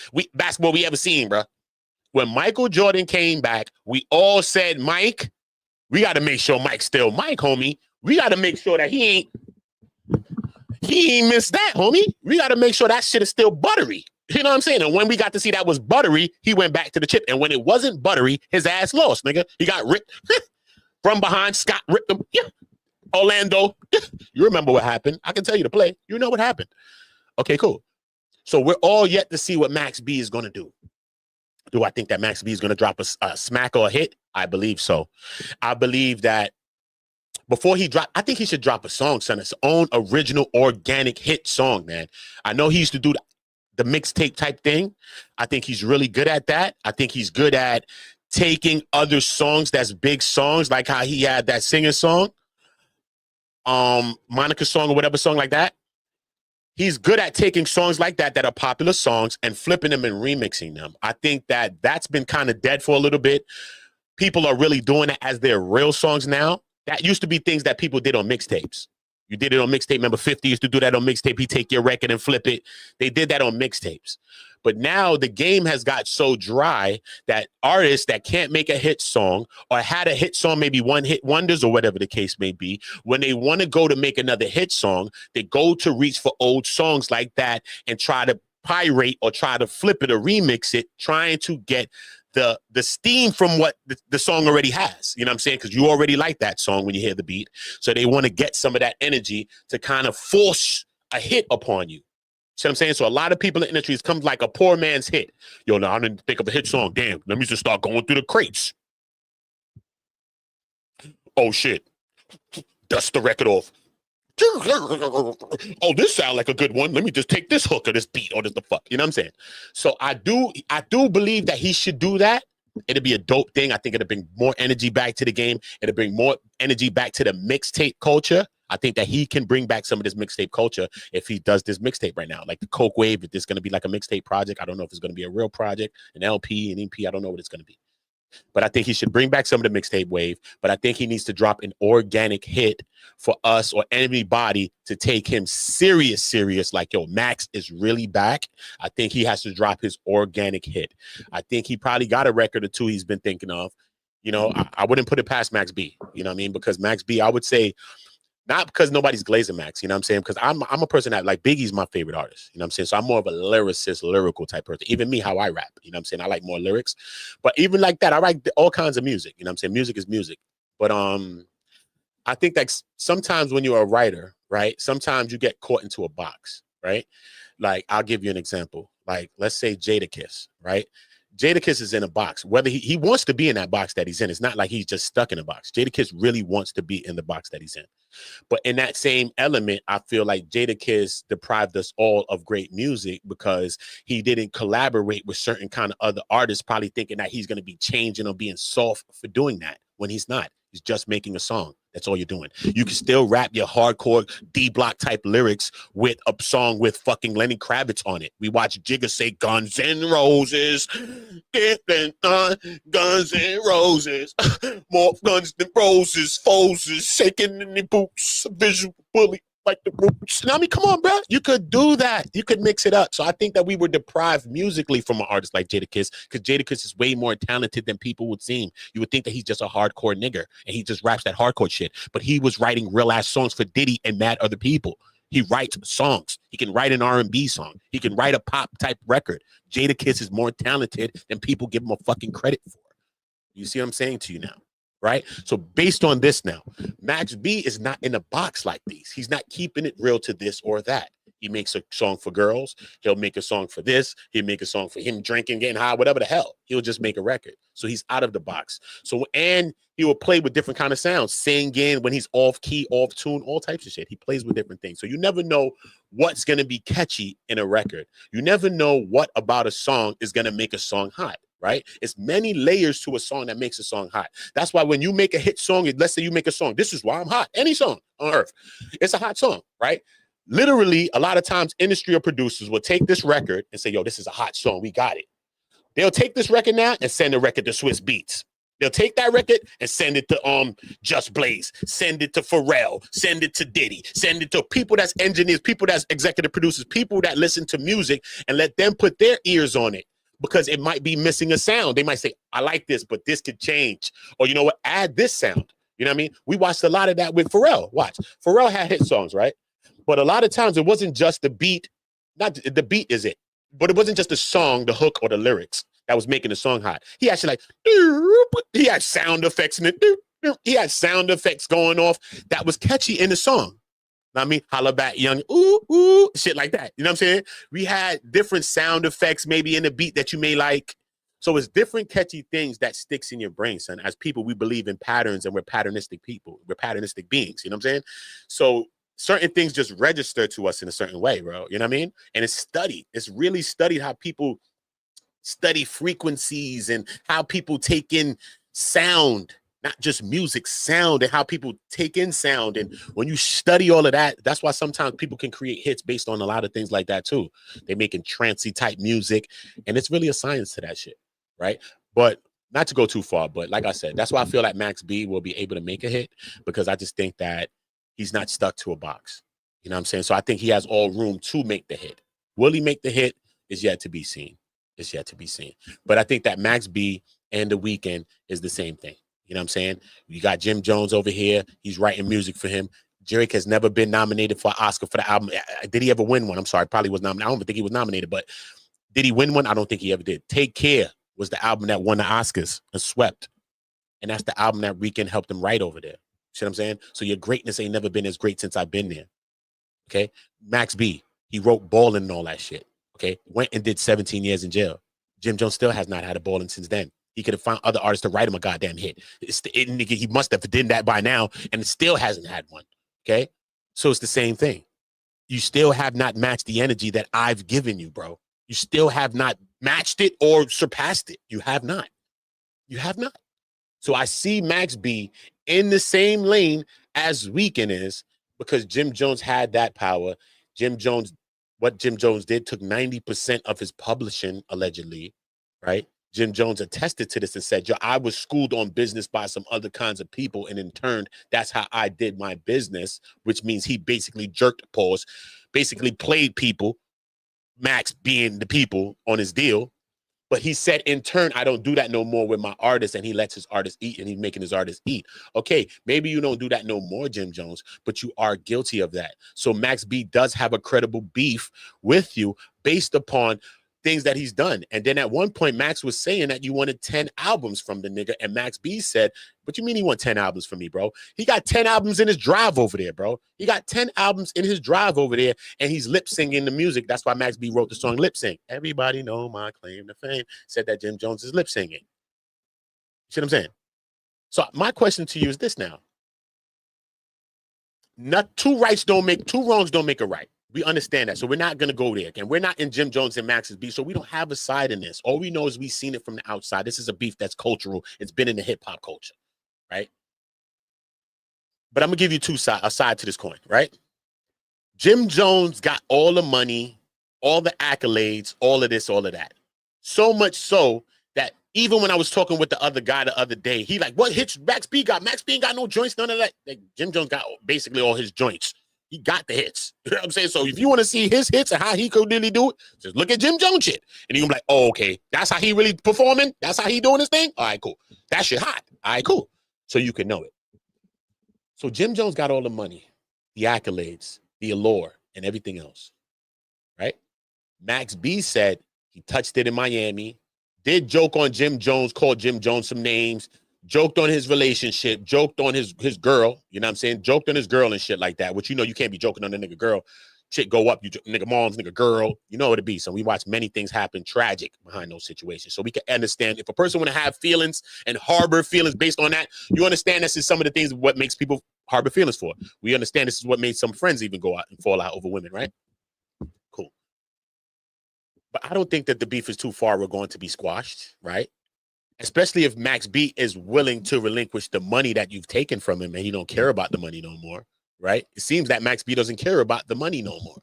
we ever seen, bro. When Michael Jordan came back, we all said, Mike, we got to make sure Mike's still Mike, homie. We got to make sure that he ain't missed that, homie. We got to make sure that shit is still buttery. You know what I'm saying? And when we got to see that was buttery, he went back to the chip. And when it wasn't buttery, his ass lost, nigga. He got ripped from behind. Scott ripped him. Yeah. Orlando. You remember what happened. I can tell you to play. You know what happened. Okay, cool. So we're all yet to see what Max B is going to do. Do I think that Max B is going to drop a smack or a hit? I believe so. I believe that before he drop, I think he should drop a song, son. His own original organic hit song, man. I know he used to do the mixtape type thing. I think he's really good at that. I think he's good at taking other songs that's big songs, like how he had that singer song, Monica song or whatever song like that. He's good at taking songs like that are popular songs and flipping them and remixing them. I think that that's been kind of dead for a little bit. People are really doing it as their real songs now. That used to be things that people did on mixtapes. You did it on mixtape. Remember 50 used to do that on mixtape. He take your record and flip it. They did that on mixtapes. But now the game has got so dry that artists that can't make a hit song or had a hit song, maybe one hit wonders or whatever the case may be, when they want to go to make another hit song, they go to reach for old songs like that and try to pirate or try to flip it or remix it, trying to get the steam from what the song already has. You know what I'm saying? Because you already like that song when you hear the beat. So they want to get some of that energy to kind of force a hit upon you. See what I'm saying? So a lot of people in the industry, it comes like a poor man's hit. Yo, now I didn't think of a hit song. Damn, let me just start going through the crates. Oh, shit. Dust the record off. Oh, this sound like a good one. Let me just take this hook or this beat or this the fuck. You know what I'm saying? So I do believe that he should do that. It'd be a dope thing. I think it'll bring more energy back to the game. It'll bring more energy back to the mixtape culture. I think that he can bring back some of this mixtape culture if he does this mixtape right now. Like the Coke Wave, if it's going to be like a mixtape project. I don't know if it's going to be a real project, an LP, an EP. I don't know what it's going to be. But I think he should bring back some of the mixtape wave. But I think he needs to drop an organic hit for us or anybody to take him serious. Like, yo, Max is really back. I think he has to drop his organic hit. I think he probably got a record or two he's been thinking of. You know, I wouldn't put it past Max B. You know what I mean? Because Max B, I would say, not because nobody's glazing Max, you know what I'm saying? Because I'm a person that, like, Biggie's my favorite artist, you know what I'm saying? So I'm more of a lyricist, lyrical type person. Even me, how I rap, you know what I'm saying? I like more lyrics. But even like that, I like all kinds of music, you know what I'm saying? Music is music. But I think that sometimes when you're a writer, right, sometimes you get caught into a box, right? Like, I'll give you an example. Like, let's say Jadakiss, right? Jadakiss is in a box. Whether he wants to be in that box that he's in, it's not like he's just stuck in a box. Jadakiss really wants to be in the box that he's in. But in that same element, I feel like Jadakiss deprived us all of great music because he didn't collaborate with certain kind of other artists, probably thinking that he's going to be changing or being soft for doing that when he's not. He's just making a song. That's all you're doing. You can still rap your hardcore D-block type lyrics with a song with fucking Lenny Kravitz on it. We watch Jigga say Guns N' Roses. Guns N' Roses. More guns than roses. Foes shaking in the boots. A visual bully like the roots. I mean, come on, bro. You could do that. You could mix it up. So I think that we were deprived musically from an artist like Jadakiss because Jadakiss is way more talented than people would seem. You would think that he's just a hardcore nigger and he just raps that hardcore shit. But he was writing real ass songs for Diddy and mad other people. He writes songs. He can write an R&B song. He can write a pop type record. Jadakiss is more talented than people give him a fucking credit for. You see what I'm saying to you now? right? So based on this now, Max B is not in a box like these. He's not keeping it real to this or that. He makes a song for girls. He'll make a song for this. He'll make a song for him drinking, getting high, whatever the hell. He'll just make a record. So he's out of the box. So, and he will play with different kind of sounds, singing when he's off key, off tune, all types of shit. He plays with different things. So you never know what's going to be catchy in a record. You never know what about a song is going to make a song hot. Right? It's many layers to a song that makes a song hot. That's why when you make a hit song, let's say you make a song, this is why I'm hot. Any song on earth, it's a hot song, right? Literally, a lot of times industry or producers will take this record and say, yo, this is a hot song. We got it. They'll take this record now and send the record to Swiss Beats. They'll take that record and send it to Just Blaze, send it to Pharrell, send it to Diddy, send it to people that's engineers, people that's executive producers, people that listen to music, and let them put their ears on it. Because it might be missing a sound. They might say, I like this, but this could change. Or you know what? Add this sound. You know what I mean? We watched a lot of that with Pharrell. Watch. Pharrell had hit songs, right? But a lot of times it wasn't just the beat. Not the beat is it. But it wasn't just the song, the hook, or the lyrics that was making the song hot. He actually like, he had sound effects in it. He had sound effects going off that was catchy in the song. I mean, holla back, young, ooh, ooh, shit like that. You know what I'm saying? We had different sound effects maybe in the beat that you may like. So it's different catchy things that sticks in your brain, son. As people, we believe in patterns and we're patternistic people. We're patternistic beings. You know what I'm saying? So certain things just register to us in a certain way, bro. You know what I mean? And it's studied. It's really studied how people study frequencies and how people take in sound. Not just music, sound, and how people take in sound. And when you study all of that, that's why sometimes people can create hits based on a lot of things like that too. They're making trancey type music, and it's really a science to that shit, right? But not to go too far, but like I said, that's why I feel like Max B will be able to make a hit, because I just think that he's not stuck to a box. You know what I'm saying? So I think he has all room to make the hit. Will he make the hit is yet to be seen. It's yet to be seen. But I think that Max B and The Weeknd is the same thing. You know what I'm saying? You got Jim Jones over here. He's writing music for him. Drake has never been nominated for an Oscar for the album. Did he ever win one? I'm sorry, probably was nominated. I don't think he was nominated, but did he win one? I don't think he ever did. Take Care was the album that won the Oscars and swept. And that's the album that Weeknd helped him write over there. See what I'm saying? So your greatness ain't never been as great since I've been there. Okay? Max B, he wrote Ballin' and all that shit. Okay? Went and did 17 years in jail. Jim Jones still has not had a Ballin' since then. He could have found other artists to write him a goddamn hit. He must have done that by now, and it still hasn't had one. Okay? So it's the same thing. You still have not matched the energy that I've given you, bro. You still have not matched it or surpassed it. You have not. You have not. So I see Max B in the same lane as Weeknd is, because Jim Jones had that power. What Jim Jones did took 90% of his publishing, allegedly, right? Jim Jones attested to this and said, yo, I was schooled on business by some other kinds of people, and in turn, that's how I did my business, which means he basically basically played people, Max being the people on his deal. But he said, in turn, I don't do that no more with my artists, and he lets his artists eat, and he's making his artists eat. Okay, maybe you don't do that no more, Jim Jones, but you are guilty of that. So Max B does have a credible beef with you based upon things that he's done. And then at one point, Max was saying that you wanted 10 albums from the nigga, and Max B said, what you mean you want 10 albums from me, bro? He got 10 albums in his drive over there, bro. He got 10 albums in his drive over there, and he's lip singing the music. That's why Max B wrote the song Lip Sync. Everybody know my claim to fame. Said that Jim Jones is lip singing. See what I'm saying? So my question to you is this now. Two wrongs don't make a right. We understand that. So we're not going to go there again. We're not in Jim Jones and Max's beef. So we don't have a side in this. All we know is we've seen it from the outside. This is a beef that's cultural. It's been in the hip hop culture, right? But I'm going to give you a side to this coin, right? Jim Jones got all the money, all the accolades, all of this, all of that. So much so that even when I was talking with the other guy the other day, he like, what hits Max B got? Max B ain't got no joints, none of that. Like, Jim Jones got basically all his joints. He got the hits. You know what I'm saying? So if you want to see his hits and how he could really do it, just look at Jim Jones shit. And you're gonna be like, oh, okay, that's how he really performing? That's how he doing his thing? All right, cool. That shit hot. All right, cool. So you can know it. So Jim Jones got all the money, the accolades, the allure, and everything else, right? Max B said he touched it in Miami, did joke on Jim Jones, called Jim Jones some names, joked on his relationship, joked on his girl, you know what I'm saying? Joked on his girl and shit like that, which you know you can't be joking on the nigga girl. Shit go up, you nigga moms, nigga girl, you know what it be. So we watch many things happen tragic behind those situations. So we can understand if a person want to have feelings and harbor feelings based on that, you understand this is some of the things what makes people harbor feelings for. We understand this is what made some friends even go out and fall out over women, right? Cool. But I don't think that the beef is too far. We're going to be squashed, right? Especially if Max B is willing to relinquish the money that you've taken from him and he don't care about the money no more, right? It seems that Max B doesn't care about the money no more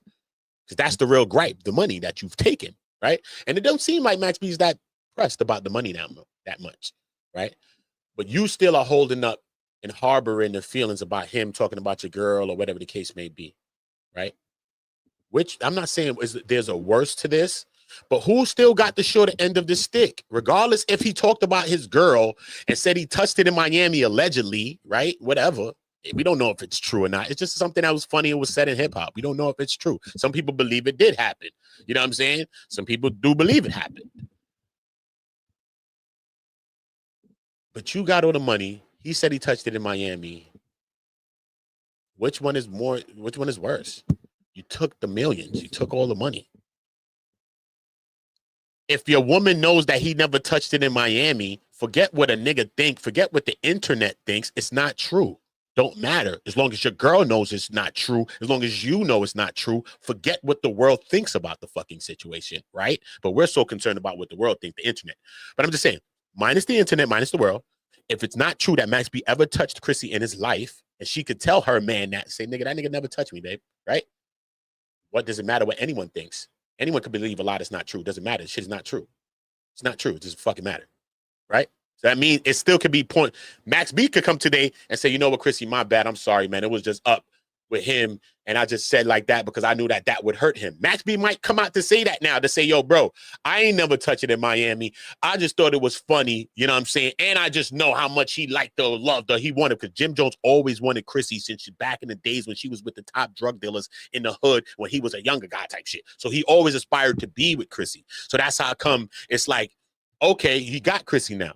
because that's the real gripe, the money that you've taken, right? And it don't seem like Max B is that pressed about the money that much, right? But you still are holding up and harboring the feelings about him talking about your girl or whatever the case may be, right? Which I'm not saying there's a worse to this, but who still got the short end of the stick? Regardless if he talked about his girl and said he touched it in Miami allegedly, right? Whatever. We don't know if it's true or not. It's just something that was funny and was said in hip hop. We don't know if it's true. Some people believe it did happen. You know what I'm saying? Some people do believe it happened. But you got all the money. He said he touched it in Miami. Which one is worse? You took the millions. You took all the money. If your woman knows that he never touched it in Miami, forget what a nigga think. Forget what the internet thinks. It's not true. Don't matter. As long as your girl knows it's not true, as long as you know it's not true, forget what the world thinks about the fucking situation, right? But we're so concerned about what the world thinks, the internet. But I'm just saying, minus the internet, minus the world, if it's not true that Max B ever touched Chrissy in his life, and she could tell her man that, say, nigga, that nigga never touched me, babe, right? What does it matter what anyone thinks? Anyone could believe a lie that's not true. It doesn't matter. Shit is not true. It's not true. It doesn't fucking matter. Right? So that means it still could be point. Max B could come today and say, you know what, Chrissy, my bad. I'm sorry, man. It was just up with him. And I just said like that because I knew that that would hurt him. Max B might come out to say that now, to say, yo, bro, I ain't never touched it in Miami. I just thought it was funny. You know what I'm saying? And I just know how much he liked her, loved her. He wanted, because Jim Jones always wanted Chrissy since back in the days when she was with the top drug dealers in the hood when he was a younger guy type shit. So he always aspired to be with Chrissy. So that's how come it's like, okay, he got Chrissy now.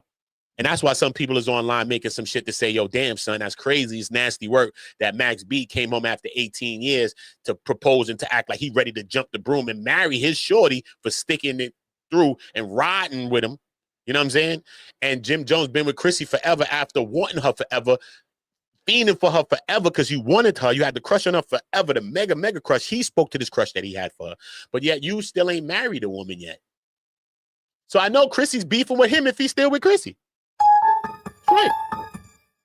And that's why some people is online making some shit to say, yo, damn, son, that's crazy. It's nasty work that Max B came home after 18 years to propose and to act like he ready to jump the broom and marry his shorty for sticking it through and riding with him. You know what I'm saying? And Jim Jones been with Chrissy forever after wanting her forever, fiending for her forever because you wanted her. You had the crush on her forever, the mega crush. He spoke to this crush that he had for her. But yet you still ain't married a woman yet. So I know Chrissy's beefing with him if he's still with Chrissy. Right.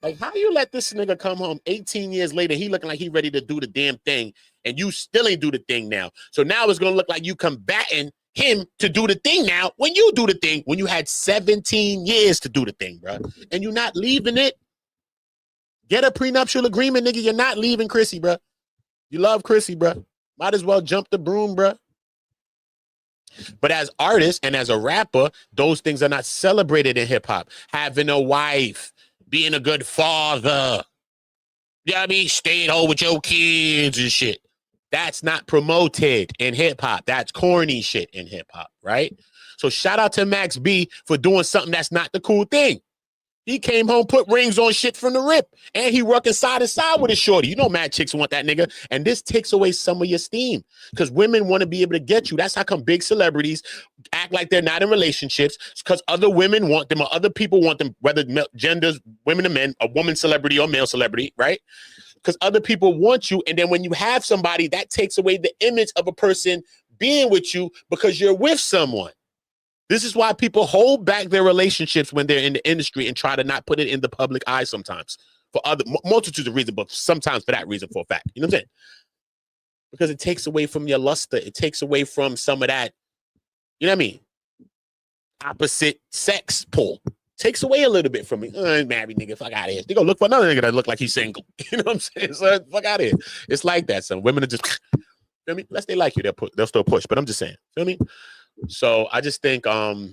Like, how you let this nigga come home 18 years later, he looking like he ready to do the damn thing, and you still ain't do the thing now. So now it's going to look like you combating him to do the thing now when you do the thing, when you had 17 years to do the thing, bro. And you're not leaving it. Get a prenuptial agreement, nigga. You're not leaving Chrissy, bro. You love Chrissy, bro. Might as well jump the broom, bro. But as artists and as a rapper, those things are not celebrated in hip hop. Having a wife, being a good father, you know what I mean? Staying home with your kids and shit. That's not promoted in hip hop. That's corny shit in hip hop, right? So shout out to Max B for doing something that's not the cool thing. He came home, put rings on shit from the rip, and he working side to side with his shorty. You know mad chicks want that nigga, and this takes away some of your steam because women want to be able to get you. That's how come big celebrities act like they're not in relationships, because other women want them or other people want them, whether genders, women and men, a woman celebrity or male celebrity, right? Because other people want you, and then when you have somebody, that takes away the image of a person being with you because you're with someone. This is why people hold back their relationships when they're in the industry and try to not put it in the public eye sometimes for other multitudes of reasons, but sometimes for that reason, for a fact. You know what I'm saying? Because it takes away from your luster. It takes away from some of that, you know what I mean? Opposite sex pull. Takes away a little bit from me. Married nigga, fuck out of here. They go look for another nigga that look like he's single. You know what I'm saying? So fuck out of here. It's like that. Some women are just, feel me? Unless they like you, they'll still push. But I'm just saying, feel me? So I just think Max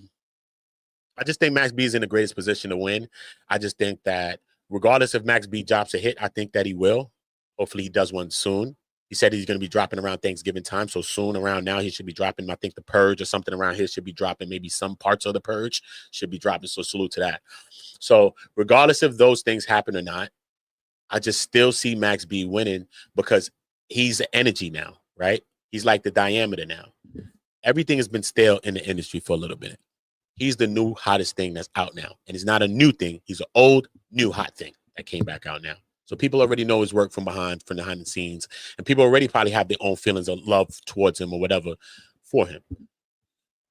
B is in the greatest position to win. I just think that regardless if Max B drops a hit, I think that he will. Hopefully he does one soon. He said he's going to be dropping around Thanksgiving time. So soon around now, he should be dropping, I think, The Purge or something around here should be dropping. Maybe some parts of The Purge should be dropping. So salute to that. So regardless if those things happen or not, I just still see Max B winning because he's the energy now, right? He's like the diameter now. Everything has been stale in the industry for a little bit. He's the new hottest thing that's out now. And it's not a new thing. He's an old, new hot thing that came back out now. So people already know his work from behind the scenes. And people already probably have their own feelings of love towards him or whatever for him.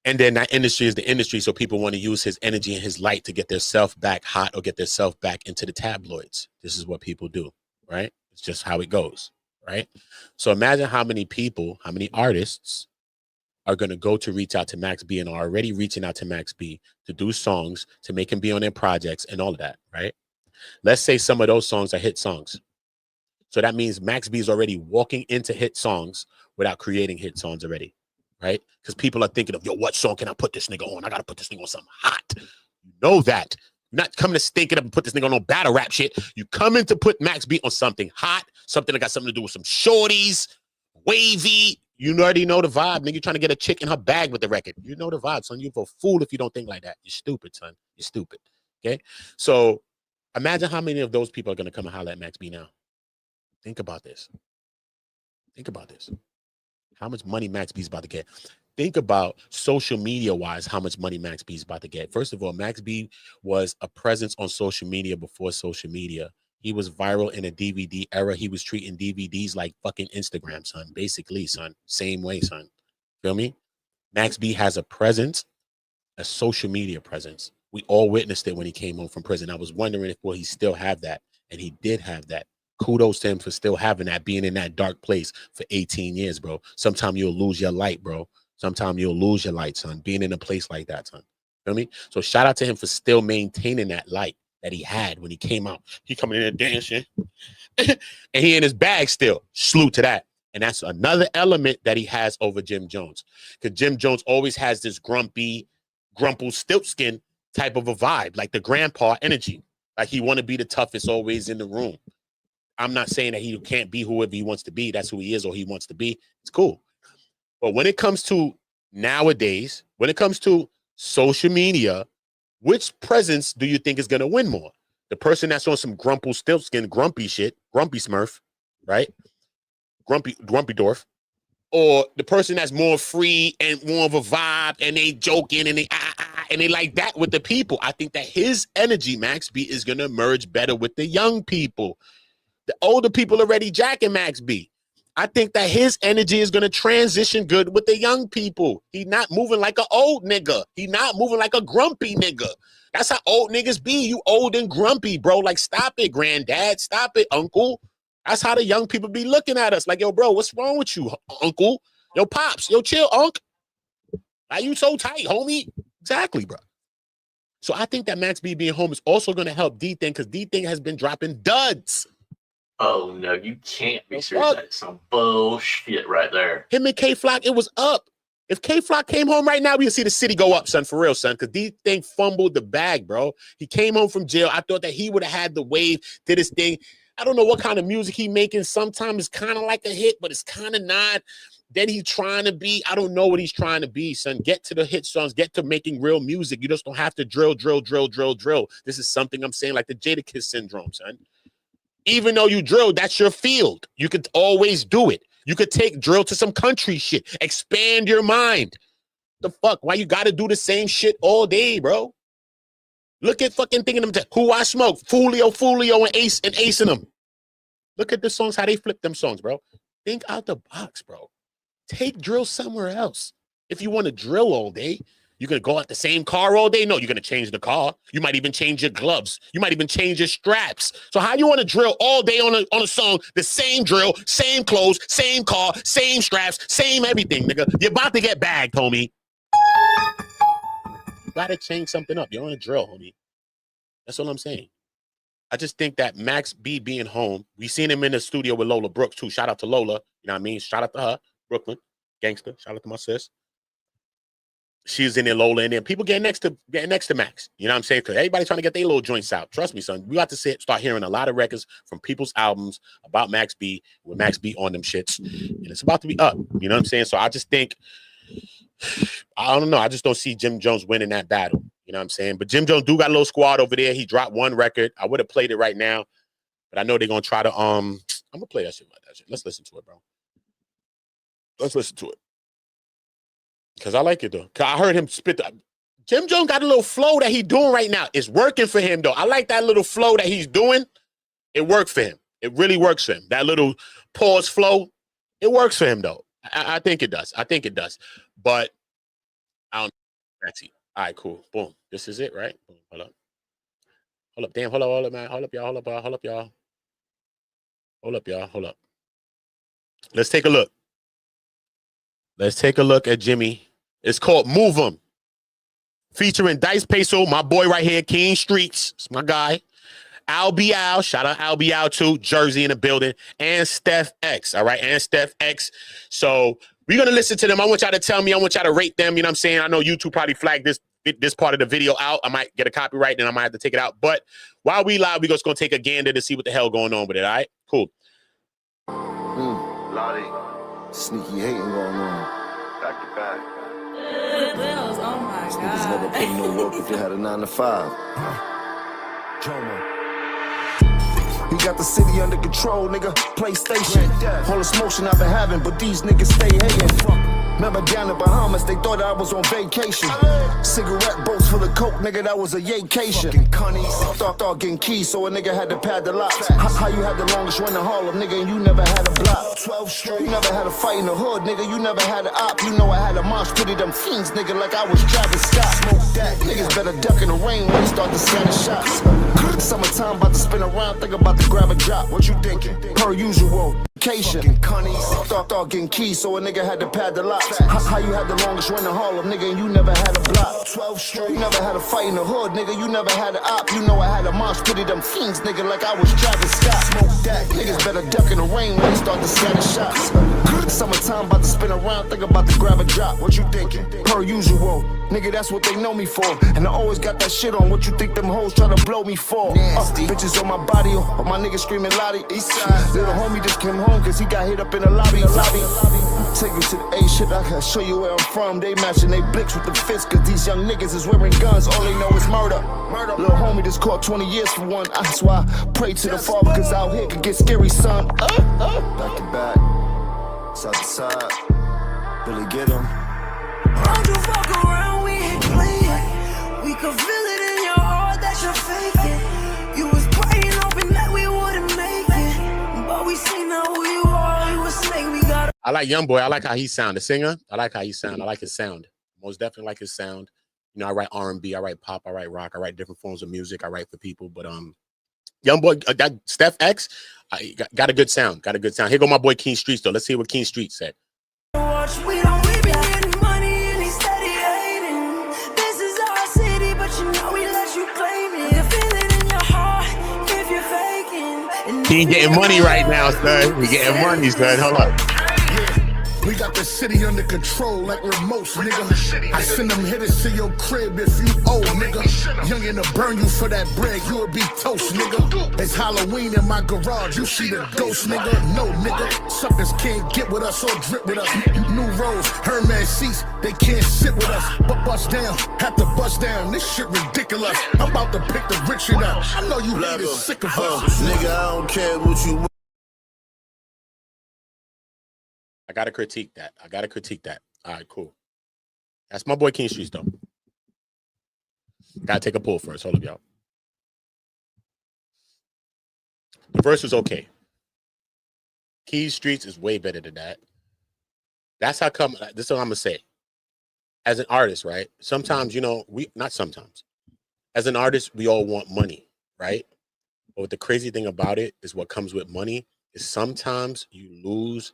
And then that industry is the industry. So people want to use his energy and his light to get their self back hot or get their self back into the tabloids. This is what people do, right? It's just how it goes, right? So imagine how many people, how many artists are going to go to reach out to Max B and are already reaching out to Max B to do songs, to make him be on their projects and all of that, right? Let's say some of those songs are hit songs. So that means Max B is already walking into hit songs without creating hit songs already, right? Because people are thinking of, yo, what song can I put this nigga on? I got to put this nigga on something hot. You know that. You're not coming to stink it up and put this nigga on no battle rap shit. You coming to put Max B on something hot, something that got something to do with some shorties, wavy. You already know the vibe, nigga. You're trying to get a chick in her bag with the record. You know the vibe, son. You're a fool if you don't think like that. You're stupid, son. You're stupid, okay? So imagine how many of those people are going to come and holler at Max B now. Think about this. Think about this. How much money Max B is about to get. Think about social media-wise how much money Max B is about to get. First of all, Max B was a presence on social media before social media. He was viral in a DVD era. He was treating DVDs like fucking Instagram, son. Basically, son. Same way, son. Feel me? Max B has a presence, a social media presence. We all witnessed it when he came home from prison. I was wondering if, will he still have that? And he did have that. Kudos to him for still having that, being in that dark place for 18 years, bro. Sometimes you'll lose your light, bro. Sometimes you'll lose your light, son, being in a place like that, son. Feel me? So shout out to him for still maintaining that light that he had when he came out. He coming in and dancing. And he in his bag still. Salute to that. And that's another element that he has over Jim Jones. Because Jim Jones always has this grumpy, grumple, stiltskin type of a vibe, like the grandpa energy. Like he want to be the toughest always in the room. I'm not saying that he can't be whoever he wants to be. That's who he is or he wants to be. It's cool. But when it comes to nowadays, when it comes to social media, which presence do you think is going to win more? The person that's on some grumple, stiltskin, grumpy shit, grumpy Smurf, right? Grumpy Dwarf. Or the person that's more free and more of a vibe and they joking and they like that with the people. I think that his energy, Max B, is going to merge better with the young people. The older people already jacking Max B. I think that his energy is going to transition good with the young people. He not moving like an old nigga. He not moving like a grumpy nigga. That's how old niggas be. You old and grumpy, bro. Like, stop it, granddad. Stop it, uncle. That's how the young people be looking at us. Like, yo, bro, what's wrong with you, uncle? Yo, pops. Yo, chill, unc. Why you so tight, homie? Exactly, bro. So I think that Max B being home is also going to help D-Thing because D-Thing has been dropping duds. Oh, no, you can't be serious. That's some bullshit right there. Him and K-Flock, it was up. If K-Flock came home right now, we would see the city go up, son, for real, son, because D-Thing fumbled the bag, bro. He came home from jail. I thought that he would have had the wave, did his thing. I don't know what kind of music he making. Sometimes it's kind of like a hit, but it's kind of not. Then he's trying to be, I don't know what he's trying to be, son. Get to the hit songs. Get to making real music. You just don't have to drill. This is something I'm saying like the Jadakiss syndrome, son. Even though you drill, that's your field. You could always do it. You could take drill to some country shit. Expand your mind. The fuck? Why you got to do the same shit all day, bro? Look at fucking thinking of them. Who I Smoke, Fulio, and Ace in them. Look at the songs, how they flip them songs, bro. Think out the box, bro. Take drill somewhere else. If you want to drill all day, you're going to go out the same car all day? No, you're going to change the car. You might even change your gloves. You might even change your straps. So how you want to drill all day on a song, the same drill, same clothes, same car, same straps, same everything, nigga? You're about to get bagged, homie. You got to change something up. You're on a drill, homie. That's all I'm saying. I just think that Max B being home, we seen him in the studio with Lola Brooks, too. Shout out to Lola. You know what I mean? Shout out to her. Brooklyn. Gangster. Shout out to my sis. She's in there, Lola in there. People getting next to Max. You know what I'm saying? Because everybody trying to get their little joints out. Trust me, son. We got to start hearing a lot of records from people's albums about Max B with Max B on them shits. And it's about to be up. You know what I'm saying? So I just think, I don't know. I just don't see Jim Jones winning that battle. You know what I'm saying? But Jim Jones do got a little squad over there. He dropped one record. I would have played it right now. But I know they're going to try to, I'm going to play that shit. Let's listen to it, bro. Let's listen to it. Because I like it, though. Because I heard him spit. Jim Jones got a little flow that he's doing right now. It's working for him, though. I like that little flow that he's doing. It worked for him. It really works for him. That little pause flow, it works for him, though. I think it does. I think it does. But I don't know. That's it. All right, cool. Boom. This is it, right? Boom. Hold up. Hold up. Damn. Hold up, man. Hold up, y'all. Hold up, y'all. Hold up, y'all. Hold up, y'all. Hold up. Let's take a look. Let's take a look at Jimmy. It's called Move 'Em. Featuring Dice Peso, my boy right here, King Streets. It's my guy. Al Bial. Shout out Al Bial too. Jersey in the building. And Steph X. All right. And Steph X. So we're going to listen to them. I want y'all to tell me. I want y'all to rate them. You know what I'm saying? I know YouTube probably flagged this part of the video out. I might get a copyright and I might have to take it out. But while we live, we're just going to take a gander to see what the hell going on with it. All right? Cool. Lottie. Sneaky hating going on. Back to back. Wills, oh my God. Niggas never put in no work if they had a 9 to 5. Jomo. We got the city under control, nigga. PlayStation. All this motion I've been having, but these niggas stay hating. Remember down in Bahamas, they thought I was on vacation. Cigarette boats full of coke, nigga, that was a yaycation. Thought getting keys, so a nigga had to pad the locks. How you had the longest run in Harlem, nigga, and you never had a block. 12 straight, you never had a fight in the hood, nigga, you never had an op. You know I had a mosh pity them fiends, nigga, like I was Travis Scott. Smoke that, niggas better duck in the rain when they start to scatter shots. Summertime about to spin around, think about to grab a drop. What you thinking? Per usual. Fucking cunnies. Thought getting keys, so a nigga had to pad the locks. How you had the longest run in Harlem, nigga, and you never had a block. 12 straight, you never had a fight in the hood, nigga, you never had an op. You know I had a mosh pity them fiends, nigga, like I was Travis Scott. Smoke that, niggas better duck in the rain when they start to scatter shots. Summertime about to spin around, think about to grab a drop. What you thinking? Per usual, nigga, that's what they know me for. And I always got that shit on. What you think them hoes try to blow me for? Bitches on my body, or my nigga screaming Lottie. Eastside, little homie just came home cause he got hit up in the lobby. Take you to the A shit, I can show you where I'm from. They matching they blicks with the fists, cause these young niggas is wearing guns. All they know is murder. Little homie just caught 20 years for one. That's why I pray to the Father, cause out here could get scary, son. Back to back, side to side, Billy get him. Don't you fuck around, we ain't playing. We can feel it in your heart that you're faking. You was praying, hoping that we wouldn't make it. But we seen now who you are, you a snake, we got. I like Youngboy. I like how he sound. The singer, I like how he sound. I like his sound. Most definitely like his sound. You know, I write R&B, I write pop, I write rock, I write different forms of music. I write for people. But Youngboy, that Steph X, got a good sound. Got a good sound. Here go my boy King Streets though. Let's see what King Streets said. Watch, we been getting money and he steady hating. This is our city, but you know we let you claim it. You feel it in your heart if you're faking. He ain't getting money right now, son. We getting money, son. Hold up. We got the city under control like remotes, nigga. I send them hitters to your crib if you owe, nigga. Youngin' to burn you for that bread, you would be toast, nigga. It's Halloween in my garage, you see the ghost, nigga. No, nigga, suckers can't get with us or drip with us. New roads, Hermes seats, they can't sit with us. But bust down, have to bust down, this shit ridiculous. I'm about to pick the rich shit up. I know you haters sick of us. Nigga, I don't care what you. I gotta critique that. All right, cool. That's my boy King Streets though. Gotta take a pull first. Hold up, y'all. The verse was okay. King Streets is way better than that. That's how come. This is what I'm gonna say. As an artist, right? Sometimes, you know, not sometimes. As an artist, we all want money, right? But the crazy thing about it is what comes with money is sometimes you lose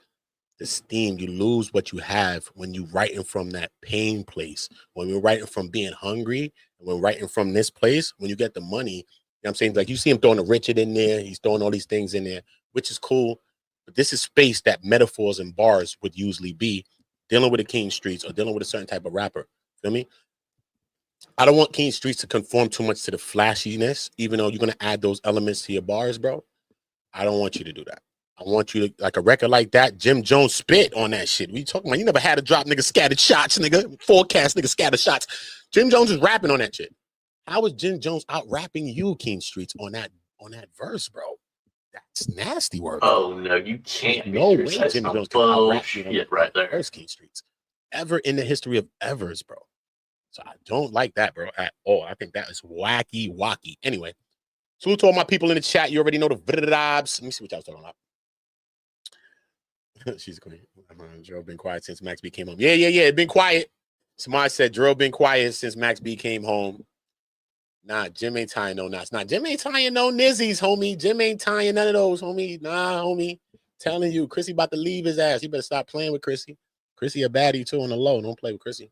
the steam, you lose what you have when you writing from that pain place, when you're writing from being hungry, and when writing from this place, when you get the money, you know what I'm saying? Like you see him throwing a Richard in there, he's throwing all these things in there, which is cool, but this is space that metaphors and bars would usually be dealing with the King Streets or dealing with a certain type of rapper. Feel me? I don't want King Streets to conform too much to the flashiness, even though you're gonna add those elements to your bars, bro. I don't want you to do that. I want you to, like a record like that, Jim Jones spit on that shit. What you talking about? You never had a drop, nigga, scattered shots, nigga. Forecast, nigga, scattered shots. Jim Jones is rapping on that shit. How is Jim Jones out rapping you, King Streets, on that verse, bro? That's nasty work. Oh no, you can't. No way Jim Jones can out rap you on right there. First King Streets. Ever in the history of evers, bro. So I don't like that, bro, at all. I think that is wacky. Anyway, salute to all my people in the chat. You already know the vibes. Let me see what y'all was talking about. She's queen. Drill been quiet since Max B came home. Yeah. It been quiet. Somebody said Drill been quiet since Max B came home. Nah, Jim ain't tying no knots. Nah, Jim ain't tying no nizzies, homie. Jim ain't tying none of those, homie. Nah, homie. Telling you, Chrissy about to leave his ass. You better stop playing with Chrissy. Chrissy a baddie too on the low. Don't play with Chrissy.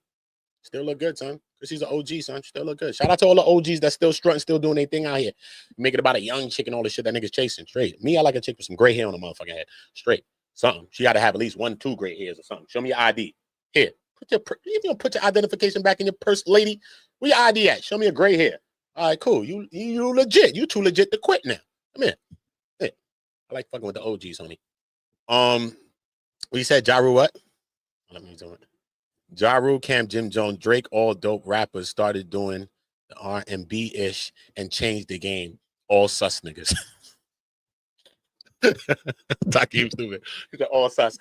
Still look good, son. Chrissy's an OG, son. Still look good. Shout out to all the OGs that still strutting, still doing their thing out here. Make it about a young chick and all the shit that niggas chasing. Straight. Me, I like a chick with some gray hair on the motherfucking head. Straight. Something. She got to have at least 1, 2 gray hairs or something. Show me your ID. Here. You don't put your identification back in your purse, lady. Where your ID at? Show me a gray hair. All right, cool. You legit. You too legit to quit now. Come here. Hey. I like fucking with the OGs, homie. We said Ja Rule what? Let me do it. Ja Rule, Cam, Jim Jones, Drake, all dope rappers started doing the R&B-ish and changed the game. All sus niggas. Takeem stupid. He's all sus.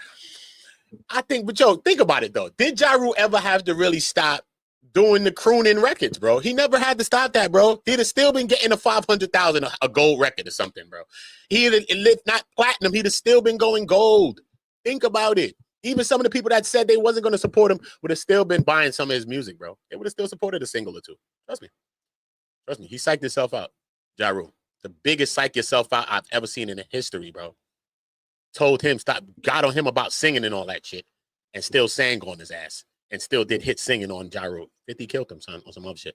I think, but yo, think about it though. Did Ja Rule ever have to really stop doing the crooning records, bro? He never had to stop that, bro. He'd have still been getting a 500,000 a gold record or something, bro. He'd have lived not platinum. He'd have still been going gold. Think about it. Even some of the people that said they wasn't going to support him would have still been buying some of his music, bro. They would have still supported a single or two. Trust me. Trust me. He psyched himself out. Ja Rule. The biggest psych yourself out I've ever seen in the history, bro. Told him, got on him about singing and all that shit, and still sang on his ass, and still did hit singing on Ja Rule. 50 killed him, son, on some other shit.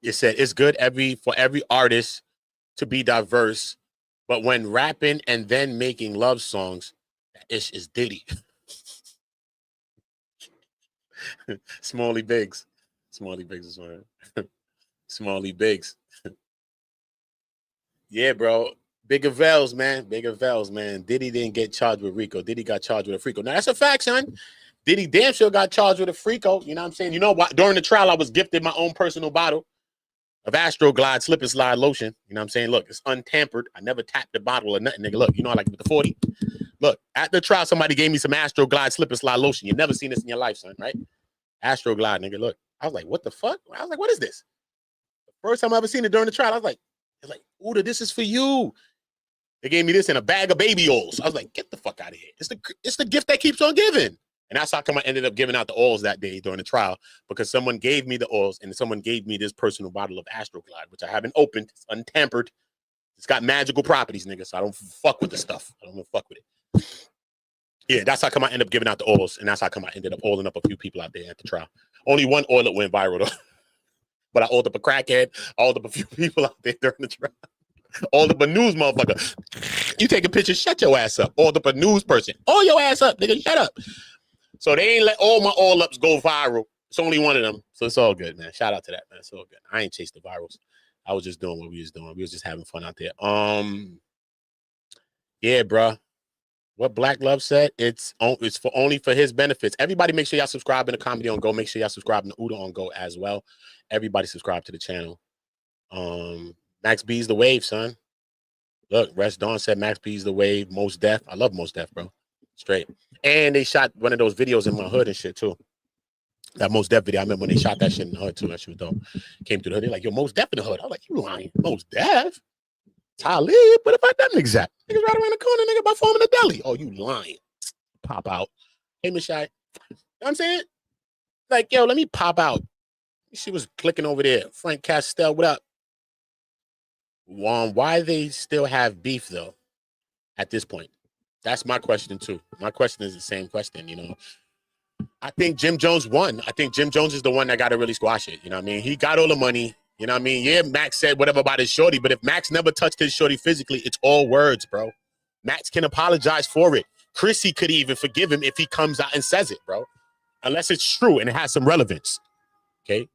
It said it's good for every artist to be diverse, but when rapping and then making love songs, ish is Diddy. Smalley Biggs is one. Smalley Biggs. Yeah, bro. Bigger Vels, man. Diddy didn't get charged with RICO. Diddy got charged with a FRICO. Now, that's a fact, son. Diddy damn sure got charged with a FRICO. You know what I'm saying? You know what? During the trial, I was gifted my own personal bottle of Astroglide Slip and Slide lotion. You know what I'm saying? Look, it's untampered. I never tapped the bottle or nothing, nigga. Look, you know I like it with the 40. Look, at the trial, somebody gave me some Astroglide Slip and Slide lotion. You never seen this in your life, son, right? Astroglide, nigga. Look. I was like, what the fuck? I was like, what is this? The first time I ever seen it during the trial, I was like, Uda, this is for you. They gave me this in a bag of baby oils. I was like, get the fuck out of here. It's the gift that keeps on giving. And that's how come I ended up giving out the oils that day during the trial, because someone gave me the oils and someone gave me this personal bottle of Astroglide, which I haven't opened. It's untampered. It's got magical properties, nigga, so I don't fuck with the stuff. I don't fuck with it. Yeah, that's how come I ended up giving out the oils, and that's how come I ended up oiling up a few people out there at the trial. Only one oil that went viral, though. But I oiled up a crackhead, oiled up a few people out there during the trial. Oiled up a news motherfucker. You take a picture, shut your ass up. Oiled up a news person. Oil your ass up, nigga, shut up. So they ain't let all my oil ups go viral. It's only one of them. So it's all good, man. Shout out to that, man. It's all good. I ain't chased the virals. I was just doing what we was doing. We was just having fun out there. Yeah, bro. What Black Love said, it's only for his benefits. Everybody make sure y'all subscribe in the Comedy on Go. Make sure y'all subscribe in the Uda on Go as well. Everybody subscribe to the channel. Max B's the wave, son. Look, Rest Dawn said Max B's the wave. Most Def. I love Most Def, bro. Straight. And they shot one of those videos in my hood and shit, too. That Most Def video. I remember when they shot that shit in the hood, too. That shit was dope. Came through the hood. They're like, yo, Most Def in the hood. I was like, you lying. Most Def? Talib? What if I done niggas at? Niggas right around the corner, nigga, by forming a deli. Oh, you lying. Pop out. Hey, Miss Shai. You know what I'm saying? Like, yo, let me pop out. She was clicking over there. Frank Castell, what up? Why they still have beef, though, at this point? That's my question, too. My question is the same question, you know. I think Jim Jones won. I think Jim Jones is the one that got to really squash it. You know what I mean? He got all the money. You know what I mean? Yeah, Max said whatever about his shorty, but if Max never touched his shorty physically, it's all words, bro. Max can apologize for it. Chrissy could even forgive him if he comes out and says it, bro. Unless it's true and it has some relevance. Okay?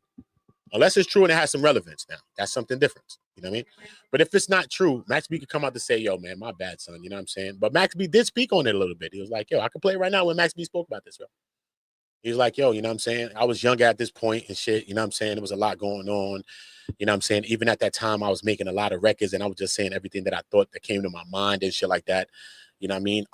Unless it's true and it has some relevance now. That's something different. You know what I mean? But if it's not true, Max B could come out to say, yo, man, my bad, son. You know what I'm saying? But Max B did speak on it a little bit. He was like, yo, I can play it right now when Max B spoke about this, yo. He was like, yo, you know what I'm saying? I was younger at this point and shit. You know what I'm saying? There was a lot going on. You know what I'm saying? Even at that time, I was making a lot of records and I was just saying everything that I thought that came to my mind and shit like that. You know what I mean?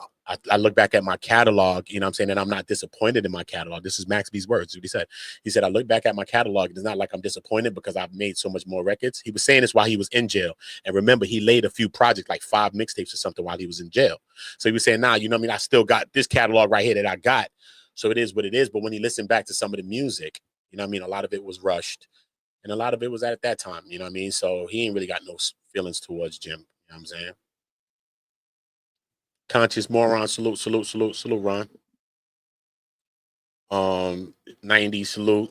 I look back at my catalog, you know what I'm saying, and I'm not disappointed in my catalog. This is Max B's words. What he said. He said, I look back at my catalog. It's not like I'm disappointed because I've made so much more records. He was saying this while he was in jail. And remember, he laid a few projects, like 5 mixtapes or something while he was in jail. So he was saying, nah, you know what I mean? I still got this catalog right here that I got. So it is what it is. But when he listened back to some of the music, you know what I mean? A lot of it was rushed. And a lot of it was at that time, you know what I mean? So he ain't really got no feelings towards Jim. You know what I'm saying? Conscious Moron, salute, salute, salute, salute, Ron. 90 salute.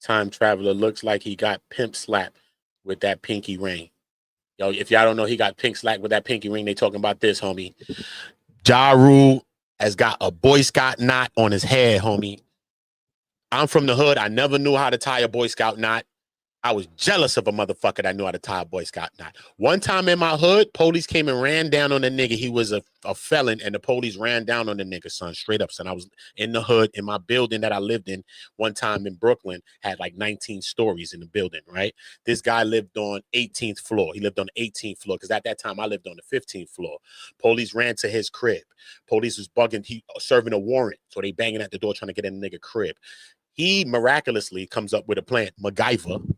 Time Traveler looks like he got pimp slapped with that pinky ring. Yo, if y'all don't know, he got pink slapped with that pinky ring. They talking about this, homie. Ja Rule has got a Boy Scout knot on his head, homie. I'm from the hood. I never knew how to tie a Boy Scout knot. I was jealous of a motherfucker that knew how to tie a Boy Scout knot. One time in my hood, police came and ran down on the nigga. He was a felon, and the police ran down on the nigga, son, straight up, son. I was in the hood, in my building that I lived in one time in Brooklyn, had like 19 stories in the building, right? This guy lived on 18th floor. He lived on the 18th floor because at that time, I lived on the 15th floor. Police ran to his crib. Police was bugging, he serving a warrant, so they banging at the door trying to get in the nigga crib. He miraculously comes up with a plan, MacGyver.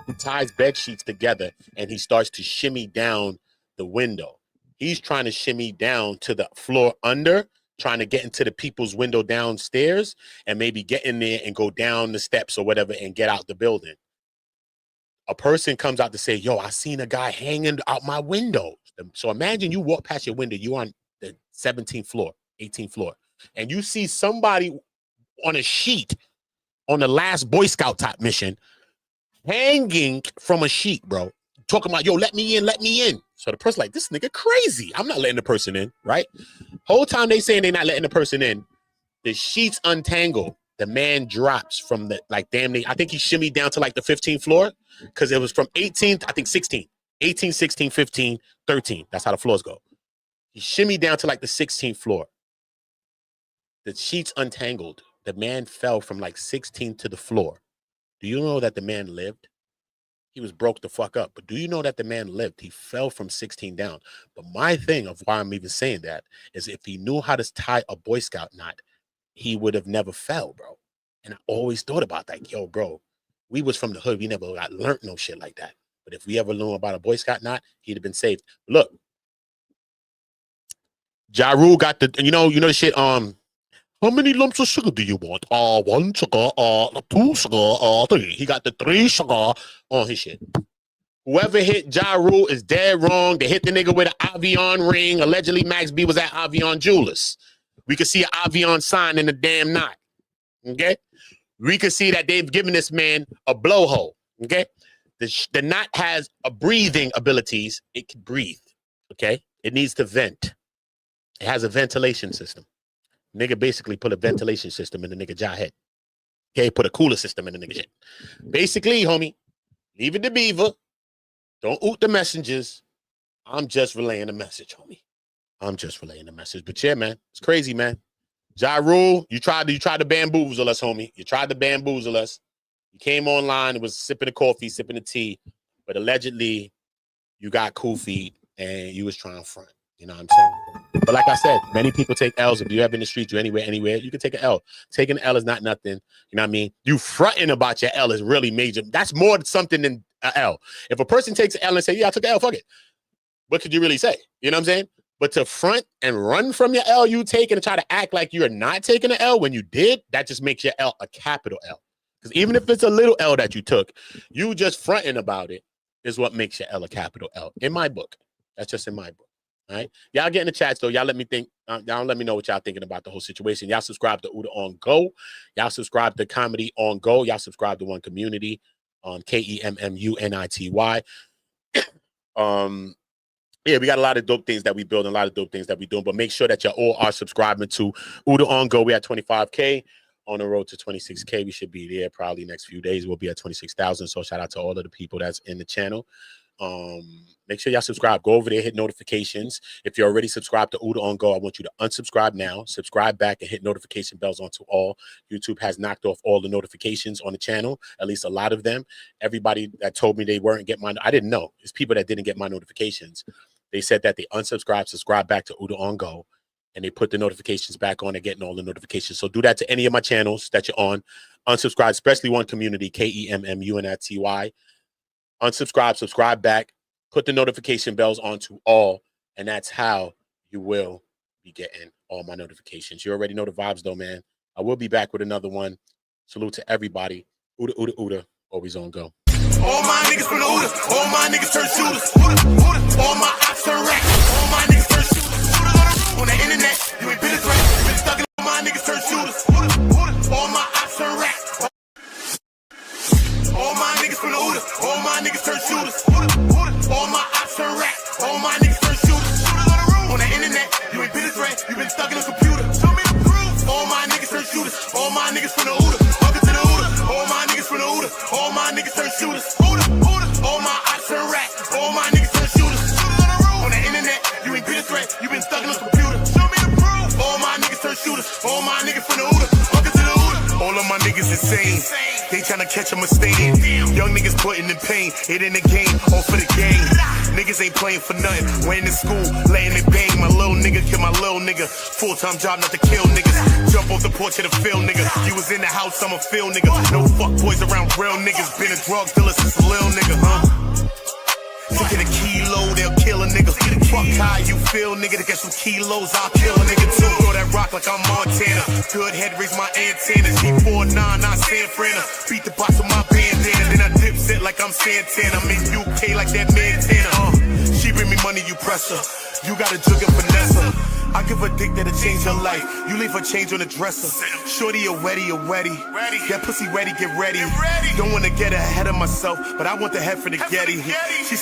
He ties bed sheets together and he starts to shimmy down the window. He's trying to shimmy down to the floor under, trying to get into the people's window downstairs and maybe get in there and go down the steps or whatever and get out the building. A person comes out to say, yo, I seen a guy hanging out my window. So imagine you walk past your window, you're on the 17th floor, 18th floor, and you see somebody on a sheet on the last Boy Scout type mission hanging from a sheet, bro. Talking about, yo, let me in, let me in. So the person like, this nigga crazy. I'm not letting the person in, right? Whole time they saying they're not letting the person in. The sheets untangle. The man drops from the, like, damn, I think he shimmied down to like the 15th floor because it was from 18th, I think 16. 18, 16, 15, 13. That's how the floors go. He shimmied down to like the 16th floor. The sheets untangled. The man fell from like 16 to the floor. Do you know that the man lived? He was broke the fuck up. But do you know that the man lived? He fell from 16 down. But my thing of why I'm even saying that is if he knew how to tie a Boy Scout knot, he would have never fell, bro. And I always thought about that. Yo, bro, we was from the hood. We never got learned no shit like that. But if we ever knew about a Boy Scout knot, he'd have been saved. Look, Ja Rule got the, you know the shit, how many lumps of sugar do you want? 1 sugar, 2 sugar, 3. He got the 3 sugar on his shit. Whoever hit Ja Rule is dead wrong. They hit the nigga with an Avion ring. Allegedly, Max B was at Avion Jewelers. We could see an Avion sign in the damn knot. Okay? We could see that they've given this man a blowhole. Okay? The knot has a breathing abilities. It can breathe. Okay? It needs to vent. It has a ventilation system. Nigga basically put a ventilation system in the nigga jaw head. Okay, put a cooler system in the nigga shit. Basically, homie, leave it to Beaver. Don't oot the messengers. I'm just relaying the message, homie. I'm just relaying the message. But yeah, man, it's crazy, man. Ja Rule, you tried to bamboozle us, homie. You tried to bamboozle us. You came online, it was sipping the coffee, sipping the tea, but allegedly you got cool feet and you was trying to front. You know what I'm saying? But like I said, many people take L's. If you ever in the street, you anywhere, you can take an L. Taking an L is not nothing. You know what I mean? You fronting about your L is really major. That's more something than an L. If a person takes an L and say, yeah, I took an L, fuck it. What could you really say? You know what I'm saying? But to front and run from your L you take and try to act like you're not taking an L when you did, that just makes your L a capital L. Because even if it's a little L that you took, you just fronting about it is what makes your L a capital L. In my book. That's just in my book. All right, y'all get in the chats though. Y'all let me think. Y'all let me know what y'all thinking about the whole situation. Y'all subscribe to Uda on Go. Y'all subscribe to Comedy on Go. Y'all subscribe to One Community on KEMMUNITY. Yeah, we got a lot of dope things that we build and a lot of dope things that we doing. But make sure that you all are subscribing to Uda On Go. We at 25K. On the road to 26K. We should be there probably next few days. We'll be at 26,000. So shout out to all of the people that's in the channel. Make sure y'all subscribe. Go over there, hit notifications. If you're already subscribed to Uda On Go, I want you to unsubscribe now, subscribe back, and hit notification bells onto all. YouTube has knocked off all the notifications on the channel, at least a lot of them. Everybody that told me they weren't getting my, I didn't know. It's people that didn't get my notifications. They said that they unsubscribe, subscribe back to Uda On Go, and they put the notifications back on and getting all the notifications. So do that to any of my channels that you're on. Unsubscribe, especially one community, KEMMUNATY. Unsubscribe, subscribe back, put the notification bells onto all, and that's how you will be getting all my notifications. You already know the vibes, though, man. I will be back with another one. Salute to everybody. Uda, Uda, Uda, always on go. All my niggas from the Uda, all my niggas turn shooters. All my ops turn racks, all my niggas turn shooters. On the internet, you ain't been a threat. Been stuck in all my niggas turn shooters. All my ops turn racks. All my niggas from the Uda, all my niggas turn shooters. All my ops turn racks, all my niggas turn shooters. On the internet, you ain't been a threat. You been stuck in a computer. Show me the proof. All my niggas turn shooters. All my niggas from the Uda, welcome to the Uda. All my niggas from the Uda, all my niggas turn shooters. All my ops turn racks, all my niggas turn shooters. On the internet, you ain't been a threat. You been stuck in a computer. Show me the proof. All my niggas turn shooters. All my niggas from the Uda, welcome to the Uda. All of my niggas insane. They tryna catch a mistake. Young niggas putting in pain. It in the game, all for the game. Niggas ain't playing for nothing. Went in school, laying it bang. My little nigga kill my little nigga. Full-time job not to kill niggas. Jump off the porch of the field, nigga. You was in the house, I'm a field nigga. No fuck boys around real niggas. Been a drug dealer since a little nigga, huh? To get a kilo, they'll kill a nigga. Fuck how you feel, nigga. To get some kilos, I'll kill a nigga too. Throw that rock like I'm Montana. Good head, raise my antennas. G49, not San Frana. Beat the box with my bandana. Then I dip set like I'm Santana. I'm in UK like that Montana. She bring me money, you press her. You got a jug and finesse her. I give a dick that'll change her life. You leave her change on the dresser. Shorty a wetty, a wetty. That pussy ready, get ready. Don't wanna get ahead of myself, but I want the head for the Getty. She